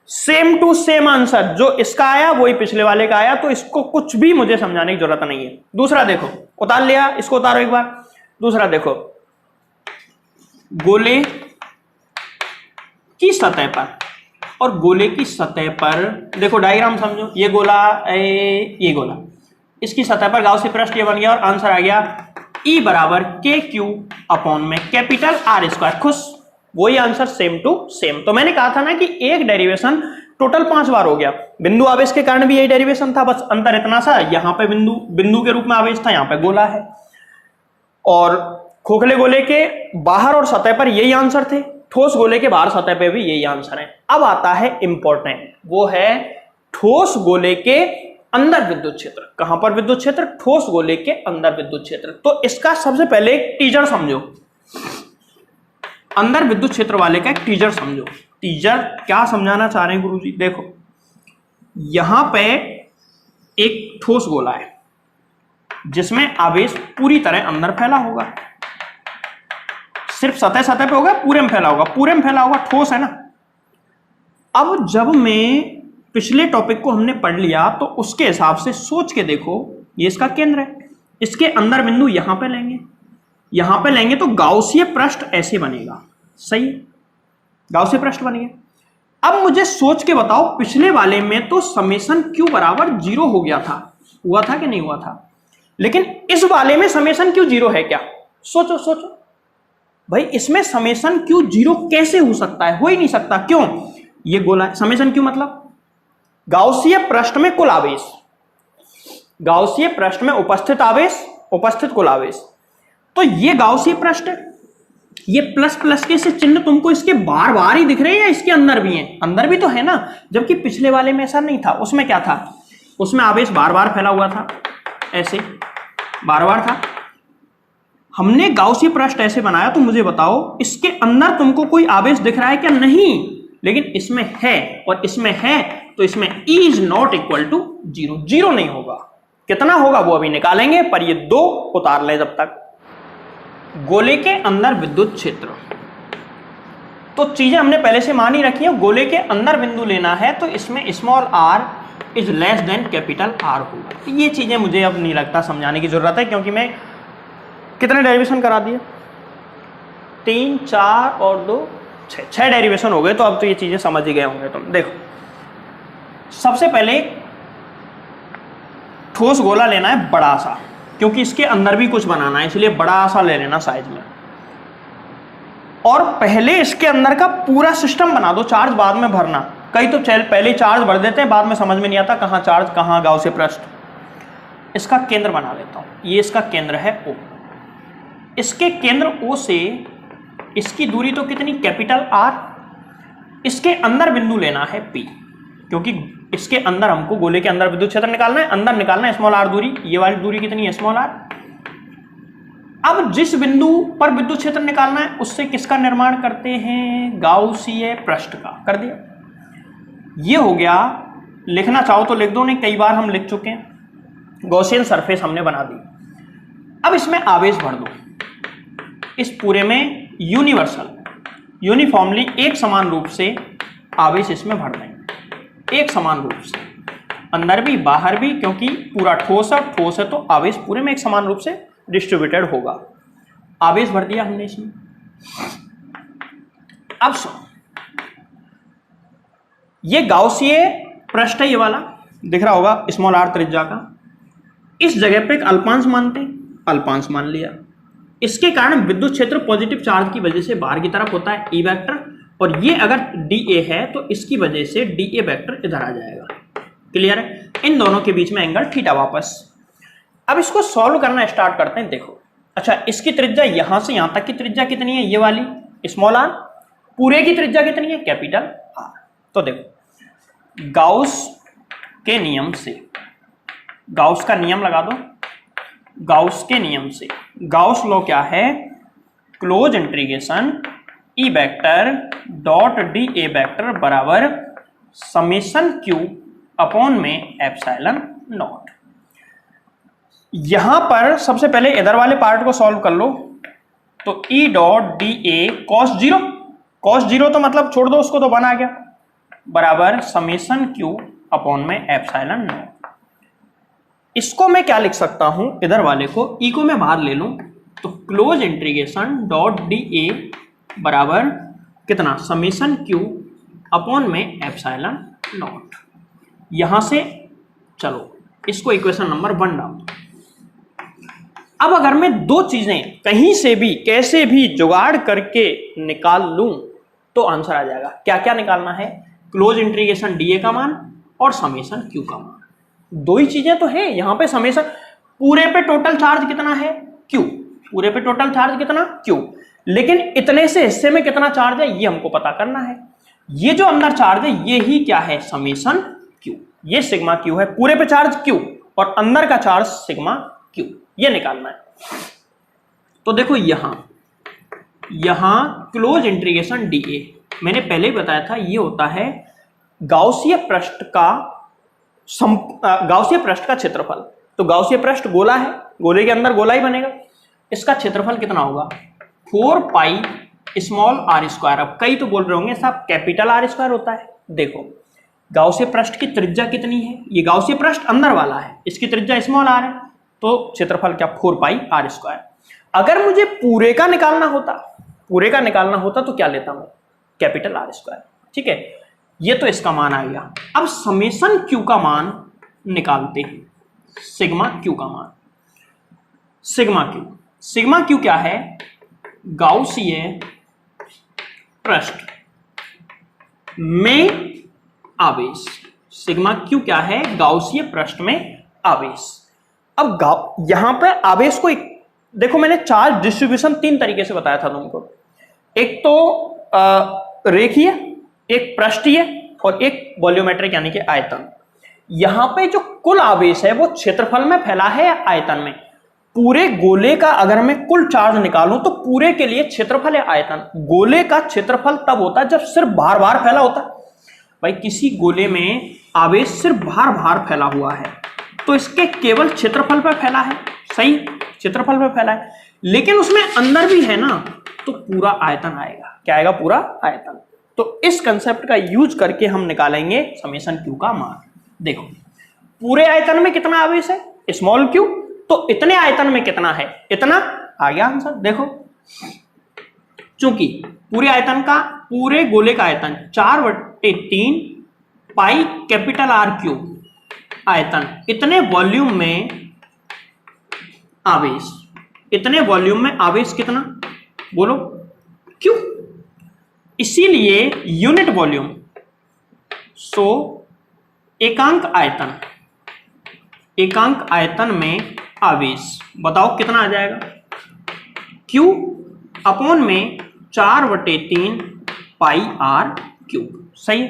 सेम टू सेम आंसर, जो इसका आया वही पिछले वाले का आया, तो इसको कुछ भी मुझे समझाने की जरूरत नहीं है। दूसरा देखो, उतार लिया, इसको उतारो एक बार। दूसरा देखो, गोले की सतह पर और गोले की सतह पर, देखो डायग्राम समझो, ये गोला ये गोला, इसकी सतह पर गाउसी पृष्ठ ये बन गया और आंसर आ गया E बराबर KQ अपॉन में कैपिटल R स्क्वायर। खुश? वही आंसर सेम टू सेम। तो मैंने कहा था ना कि एक डेरिवेशन टोटल 5 बार हो गया। बिंदु आवेश के कारण भी यही डेरिवेशन था, बस अंतर इतना सा, यहाँ पे बिंदु के रूप में आवेश था, यहाँ पे गोला है, और खोखले गोले के बाहर और सतह पर यही आंसर थे, ठोस गोले के बाहर सतह पे भी यही आंसर है। अब आता है इंपॉर्टेंट, वो है ठोस गोले के अंदर विद्युत क्षेत्र। कहां पर विद्युत क्षेत्र? ठोस गोले के अंदर विद्युत क्षेत्र। तो इसका सबसे पहले एक टीजर समझो, अंदर विद्युत क्षेत्र वाले का एक टीजर समझो। टीजर क्या समझाना चाह रहे हैं गुरुजी? देखो यहां पे एक ठोस गोला है जिसमें आवेश पूरी तरह अंदर फैला होगा, सिर्फ सतह सतह पे होगा, पूरे में फैला होगा, पूरे में फैला होगा, ठोस है ना। अब जब मैं पिछले टॉपिक को हमने पढ़ लिया तो उसके हिसाब से सोच के देखो, ये इसका केंद्र है, इसके अंदर बिंदु यहां पे लेंगे, यहां पे लेंगे तो गाउसीय पृष्ठ ऐसे बनेगा। सही, गाउसीय पृष्ठ बन गया। अब मुझे सोच के बताओ, पिछले वाले में तो समेशन Q बराबर 0 हो गया था, हुआ था कि नहीं हुआ था? लेकिन इस वाले में समेशन Q 0 है क्या? सोचो सोचो भाई, इसमें समेशन Q 0 कैसे हो सकता है? हो ही नहीं सकता। क्यों? ये गोला है, समेशन Q मतलब गाउसीय पृष्ठ में कुल आवेश, गाउसीय पृष्ठ में उपस्थित आवेश, उपस्थित कुल आवेश। तो ये गाउसीय पृष्ठ है, ये प्लस प्लस के से चिन्ह तुमको इसके बार बार ही दिख रहे हैं या इसके अंदर भी हैं? अंदर भी तो है ना, जबकि पिछले वाले में ऐसा नहीं था। उसमें क्या था? उसमें आवेश बार बार फैला हुआ था, ऐसे बार बार था। हमने गाउसीय पृष्ठ ऐसे बनाया, तो मुझे बताओ इसके अंदर तुमको कोई आवेश दिख रहा है क्या? नहीं, लेकिन इसमें है, और इसमें है तो इसमें E is not equal to 0, 0 नहीं होगा। कितना होगा वो अभी निकालेंगे, पर ये 2 उतार ले जब तक। गोले के अंदर विद्युत क्षेत्र, तो चीजें हमने पहले से मान ही रखी है। गोले के अंदर बिंदु लेना है तो इसमें small r is less than capital R होगा। ये चीजें मुझे अब नहीं लगता समझाने की जरूरत है, क्योंकि मैं कितने डेरिवेशन करा दिए, 3, 4 और 2, 6 डेरिवेशन हो गए। तो अब तो ये चीजें समझ ही गए होंगे तुम। देखो सबसे पहले ठोस गोला लेना है बड़ा सा, क्योंकि इसके अंदर भी कुछ बनाना है, इसलिए बड़ा सा ले लेना साइज में। और पहले इसके अंदर का पूरा सिस्टम बना दो, चार्ज बाद में भरना। कई तो पहले चार्ज भर देते हैं, बाद में समझ में नहीं आता कहाँ चार्ज कहाँ गाउसीय पृष्ठ। इसका केंद्र बना लेता हूँ, ये इसका केंद्र है O। इसके केंद्र O से इसकी दूरी तो कितनी, कैपिटल R। इसके अंदर बिंदु लेना है P, क्योंकि इसके अंदर हमको गोले के अंदर विद्युत क्षेत्र निकालना है, अंदर निकालना है स्मॉल r दूरी। ये वाली दूरी कितनी है, स्मॉल r। अब जिस बिंदु पर विद्युत क्षेत्र निकालना है उससे किसका निर्माण करते हैं, गाउसीय पृष्ठ का। कर दिया, ये हो गया। लिखना चाहो तो लिख दो, नहीं कई बार हम लिख चुके हैं। गॉसियन सरफेस हमने बना दी। अब इसमें आवेश भर दो, इस पूरे में यूनिवर्सल यूनिफॉर्मली एक समान रूप से आवेश इसमें भर देंगे, एक समान रूप से, अंदर भी बाहर भी, क्योंकि पूरा ठोस है तो आवेश पूरे में एक समान रूप से डिस्ट्रीब्यूटेड होगा। आवेश भर दिया हमने इसमें। अब सुनो, ये गाउसीय पृष्ठ है, ये वाला दिख रहा होगा स्मॉल r त्रिज्या का। इस जगह पे एक अल्पांश मानते हैं, अल्पांश मान लिया। इसके कारण विद्युत क्षेत्र पॉजिटिव चार्ज की वजह से बाहर की तरफ होता है, ई वेक्टर, और ये अगर dA है तो इसकी वजह से dA वेक्टर इधर आ जाएगा। क्लियर है? इन दोनों के बीच में एंगल थीटा वापस। अब इसको सॉल्व करना स्टार्ट करते हैं। देखो, अच्छा, इसकी त्रिज्या यहां से यहां तक की त्रिज्या कितनी है, ये वाली स्मॉल r, पूरे की त्रिज्या कितनी है, कैपिटल R। तो देखो, गाउस के नियम से, गाउस का नियम लगा दो, गाउस के नियम से, गाउस लॉ क्या है, close integration E vector dot D ए वेक्टर बराबर समेशन क्यू अपॉन में एप्सिलॉन नॉट। यहां पर सबसे पहले इधर वाले पार्ट को सॉल्व कर लो, तो ई डॉट डी ए कॉस जीरो, कॉस जीरो तो मतलब छोड़ दो उसको, तो बना गया, बराबर समेशन क्यू अपॉन में एप्सिलॉन नॉट। इसको मैं क्या लिख सकता हूं, इधर वाले को ई को मैं बाहर ले लूं, तो close integration dot D A बराबर कितना, समेशन क्यू अपॉन में एप्सिलॉन नॉट। यहां से चलो इसको इक्वेशन नंबर 1 डाल दो। अब अगर मैं दो चीजें कहीं से भी कैसे भी जुगाड़ करके निकाल लूं तो आंसर आ जाएगा। क्या क्या निकालना है, क्लोज इंटीग्रेशन डीए का मान और समेशन क्यू का मान। दो ही चीजें तो है यहां पे। समेशन, पूरे पे टोटल चार्ज कितना है, क्यू, पूरे पे टोटल चार्ज कितना, क्यू, लेकिन इतने से हिस्से में कितना चार्ज है ये हमको पता करना है। ये जो अंदर चार्ज है ये ही क्या है, समेशन क्यू। ये सिग्मा क्यू है, पूरे पे चार्ज क्यू और अंदर का चार्ज सिग्मा क्यू, ये निकालना है। तो देखो यहां क्लोज इंटीग्रेशन डीए, मैंने पहले ही बताया था, ये होता है गाउसीय पृष्ठ का क्षेत्रफल। तो गाउसीय पृष्ठ गोला है, गोले के अंदर गोला ही बनेगा। इसका क्षेत्रफल कितना होगा, 4 पाई स्मॉल r स्क्वायर। अब कई तो बोल रहे होंगे साहब कैपिटल R स्क्वायर होता है। देखो, गाउसीय पृष्ठ की त्रिज्या कितनी है, ये गाउसीय पृष्ठ अंदर वाला है, इसकी त्रिज्या स्मॉल r है, तो क्षेत्रफल क्या, 4 पाई r स्क्वायर। अगर मुझे पूरे का निकालना होता तो क्या लेता हूं, कैपिटल R स्क्वायर। ठीक है, ये तो इसका मान आ गया। अब समेशन क्यू का मान निकालते हैं, सिग्मा क्यू का मान। सिग्मा क्यू क्या है, गाउसीय पृष्ठ में आवेश। सिग्मा क्यू क्या है, गाउसीय पृष्ठ में आवेश। अब यहां पे आवेश को देखो, मैंने चार्ज डिस्ट्रीब्यूशन 3 तरीके से बताया था तुमको। एक तो रेखीय, एक पृष्ठीय और एक वॉल्यूमेट्रिक यानी कि आयतन। यहां पे जो कुल आवेश है वो क्षेत्रफल में फैला है या आयतन में। पूरे गोले का अगर मैं कुल चार्ज निकालूं तो पूरे के लिए क्षेत्रफल है आयतन। गोले का क्षेत्रफल तब होता है जब सिर्फ बाहर बाहर फैला होता है। भाई किसी गोले में आवेश सिर्फ बाहर बाहर फैला हुआ है तो इसके केवल क्षेत्रफल पर फैला है, सही, क्षेत्रफल पर फैला है, लेकिन उसमें अंदर भी है ना, तो पूरा आयतन आएगा। क्या आएगा, पूरा आयतन। तो इस कंसेप्ट का यूज करके हम निकालेंगे समेशन क्यू का मान। देखो, पूरे आयतन में कितना आवेश है, स्मॉल क्यू, तो इतने आयतन में कितना है, इतना आ गया आंसर। देखो, चूंकि पूरे गोले का आयतन 4/3 पाई कैपिटल R क्यूब आयतन, इतने वॉल्यूम में आवेश कितना, बोलो, क्यों? इसीलिए यूनिट वॉल्यूम, सो एकांक आयतन में आवेश, बताओ कितना आ जाएगा, Q अपॉन में 4/3 पाई R क्यूब। सही।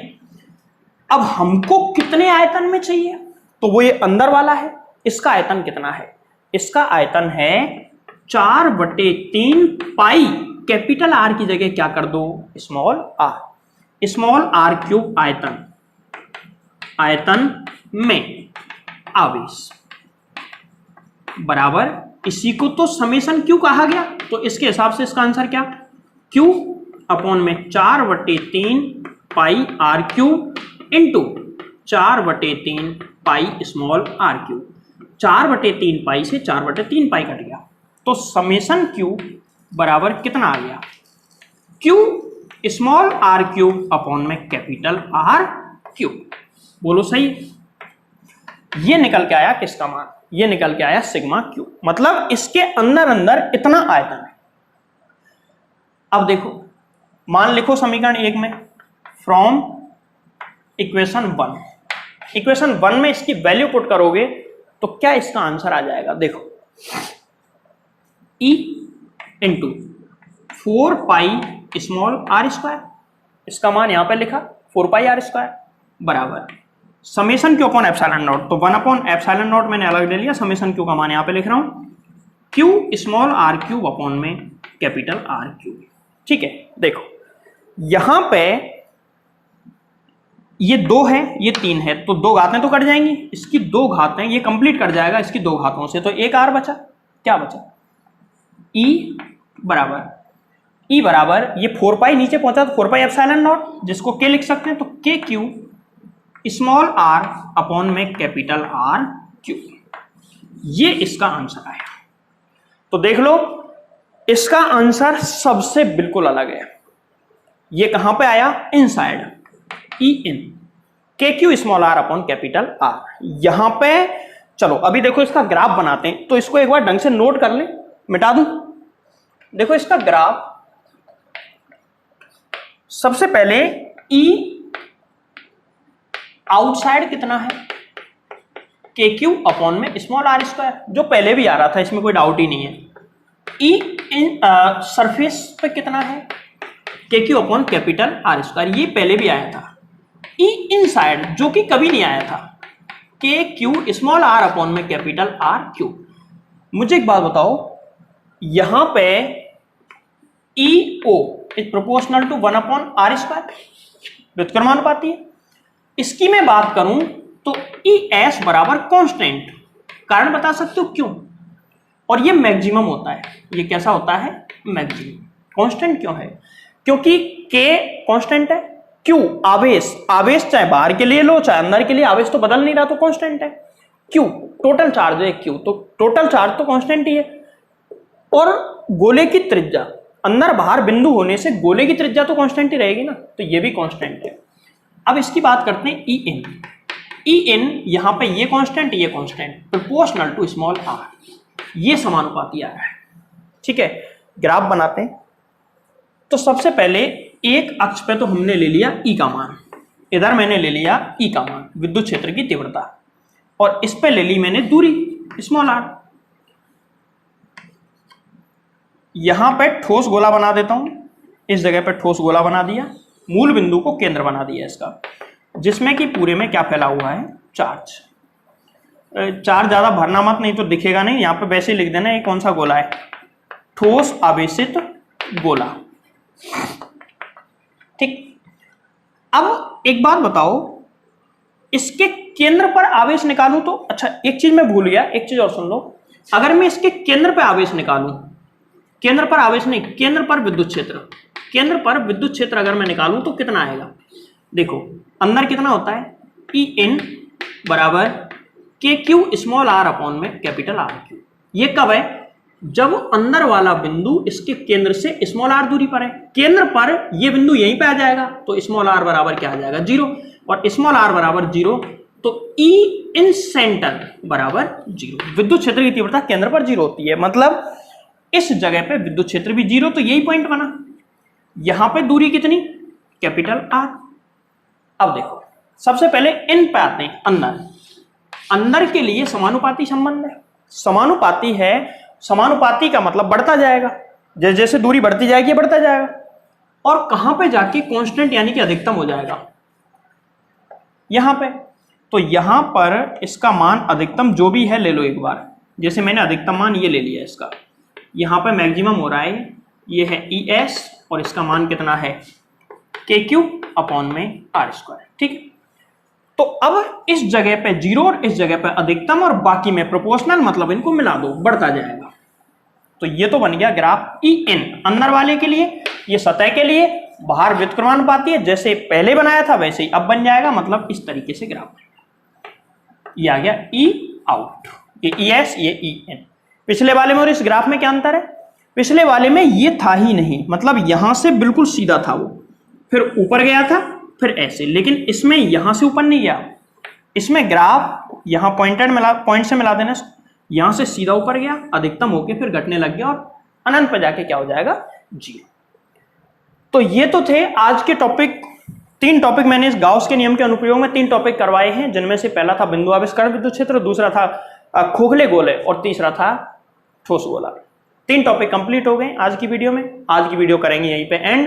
अब हमको कितने आयतन में चाहिए, तो वो ये अंदर वाला है। इसका आयतन कितना है, इसका आयतन है 4/3 पाई कैपिटल R की जगह क्या कर दो, स्मॉल r क्यूब आयतन में आवेश बराबर, इसी को तो समेशन क्यू कहा गया। तो इसके हिसाब से इसका आंसर क्या, क्यू अपॉन में 4/3 pi R Q into 4/3 pi small R Q. 4/3 pi से 4/3 पाई कट गया, तो समेशन क्यू बराबर कितना आ गया, q small r cube upon में कैपिटल आर क्यूब। बोलो सही। ये निकल के आया किसका मान, ये निकल के आया सिग्मा क्यू, मतलब इसके अंदर अंदर इतना आयतन है। अब देखो, मान लिखो समीकरण 1 में फ्रॉम इक्वेशन 1, इक्वेशन 1 में इसकी वैल्यू पुट करोगे तो क्या इसका आंसर आ जाएगा, देखो E into 4 pi small r square, इसका मान यहां पे लिखा 4 पाई आर स्क्वायर बराबर summation Q upon epsilon nought, तो 1 अपॉन एप्सिलॉन नॉट मैंने अलग ले लिया, समेशन क्यू का मान यहां पे लिख रहा हूं q small r cube upon में कैपिटल आर क्यूब। ठीक है, देखो यहां पे ये 2 है, ये 3 है, तो 2 घातें तो कट जाएंगी, इसकी 2 घातें, ये कंप्लीट कट जाएगा इसकी 2 घातों से, तो एक आर बचा, क्या बचा, ई बराबर ये 4 पाई नीचे पहुंचा तो 4 पाई एप्सिलॉन नॉट, जिसको के लिख सकते हैं, तो के क्यू स्मॉल आर अपॉन में कैपिटल आर क्यू। ये इसका आंसर आया। तो देख लो, इसका आंसर सबसे बिल्कुल अलग है। ये कहां पे आया, inside E in k Q small are upon capital R. यहां पे चलो अभी देखो इसका ग्राफ बनाते हैं, तो इसको एक बार ढंग से नोट कर ले, मिटा दूं। देखो इसका ग्राफ, सबसे पहले ई आउटसाइड कितना है, के क्यू अपॉन में स्मॉल आर स्क्वायर, जो पहले भी आ रहा था, इसमें कोई डाउट ही नहीं है। ई इन सरफेस पे कितना है, के q upon capital R square, ये पहले भी आया था। ई इनसाइड जो कि कभी नहीं आया था, के क्यू स्मॉल आर अपॉन में कैपिटल आर क्यू। मुझे एक बात बताओ, यहां पे E O is proportional to 1 upon R square, व्युत्क्रमानुपाती है। इसकी मैं बात करूं तो ई एस बराबर कांस्टेंट, कारण बता सकते हो क्यों, और ये मैक्सिमम होता है, ये कैसा होता है, मैक्सिमम। कांस्टेंट क्यों है, क्योंकि के कांस्टेंट है, क्यू आवेश, आवेश चाहे बाहर के लिए लो चाहे अंदर के लिए, आवेश तो बदल नहीं रहा, तो कांस्टेंट है। क्यू टोटल चार्ज है, क्यू तो टोटल चार्ज तो कांस्टेंट ही है, और गोले की त्रिज्या, अंदर बाहर बिंदु होने से गोले की त्रिज्या तो कांस्टेंट ही रहेगी ना, तो ये भी कांस्टेंट है। अब इसकी बात करते हैं ई इन। ई इन यहां पे ये कांस्टेंट, ये constant, proportional to small r, ये समानुपाती आ रहा है। ठीक है, ग्राफ बनाते हैं। तो सबसे पहले एक अक्ष पे तो हमने ले लिया ई का मान, इधर मैंने ले लिया ई का मान, विद्युत क्षेत्र की तीव्रता, और इस पे ले ली मैंने दूरी स्मॉल आर। यहां पे ठोस गोला बना देता हूं, इस जगह पे ठोस गोला बना दिया, मूल बिंदु को केंद्र बना दिया इसका, जिसमें कि पूरे में क्या फैला हुआ है, चार्ज। चार्ज ज्यादा भरना मत, नहीं तो दिखेगा नहीं, यहां पे वैसे ही लिख देना ये कौन सा गोला है, ठोस आवेशित गोला। ठीक, अब एक बात बताओ, इसके केंद्र पर आवेश निकालूं तो, अच्छा एक चीज मैं भूल गया, एक चीज और सुन लो, अगर मैं इसके केंद्र पर आवेश निकालूं, केंद्र पर आवेश नहीं, केंद्र पर विद्युत क्षेत्र, केंद्र पर विद्युत क्षेत्र अगर मैं निकालूं तो कितना आएगा, देखो अंदर कितना होता है, ई इन बराबर k Q small are upon में कैपिटल आर क्यू। ये कब है, जब अंदर वाला बिंदु इसके केंद्र से स्मॉल आर दूरी पर है, केंद्र पर ये बिंदु यहीं पे आ जाएगा, तो स्मॉल आर बराबर क्या आ जाएगा, 0, और स्मॉल आर बराबर 0, तो ई इन सेंटर बराबर 0। विद्युत क्षेत्र की तीव्रता केंद्र पर 0 होती है, मतलब इस जगह पे विद्युत क्षेत्र भी 0, तो यही पॉइंट बना। यहां पे दूरी कितनी, कैपिटल आर। अब देखो सबसे पहले इन पे आते हैं, अंदर। अंदर के लिए समानुपाती संबंध है, समानुपाती है, समानुपाती का मतलब बढ़ता जाएगा, जैसे जैसे दूरी बढ़ती जाएगी बढ़ता जाएगा, और कहां पे जाके कांस्टेंट यानी कि अधिकतम हो जाएगा, यहां पे। तो यहां पर इसका मान अधिकतम जो भी है ले लो एक बार, जैसे मैंने अधिकतम मान ये ले लिया इसका, यहां पे मैक्सिमम हो रहा है, ये है ई एस, और इसका मान कितना है, के क्यू अपॉन में आर स्क्वायर। ठीक है, तो अब इस जगह पे 0 और इस जगह पे अधिकतम, और बाकी में प्रोपोर्शनल, मतलब इनको मिला दो, बढ़ता जाएगा। तो ये तो बन गया ग्राफ ई इन अंदर वाले के लिए, ये सतह के लिए, बाहर व्युत्क्रमानुपाती है, जैसे पहले बनाया था वैसे ही अब बन जाएगा, मतलब इस तरीके से ग्राफ। ये आ गया ई आउट, ये ई एस, ये ई एन। पिछले वाले में और इस ग्राफ में क्या अंतर है? पिछले वाले में ये था ही नहीं, मतलब यहां से बिल्कुल सीधा था वो, फिर ऊपर गया था, फिर ऐसे, लेकिन इसमें यहां से ऊपर नहीं गया। इसमें ग्राफ यहां पॉइंट से मिला देना, यहां से सीधा ऊपर गया, अधिकतम होके फिर घटने लग गया और अनंत पर जाके क्या हो जाएगा? 0। तो ये तो थे आज के टॉपिक। 3 टॉपिक मैंने इस गाउस के नियम के अनुप्रयोग में 3 टॉपिक करवाए हैं, जिनमें से पहला था बिंदु आविष्कार विद्युत क्षेत्र, दूसरा था खोखले गोले और तीसरा था ठोस गोला। 3 टॉपिक कंप्लीट हो गए आज की वीडियो में। आज की वीडियो करेंगे यहीं पे एंड।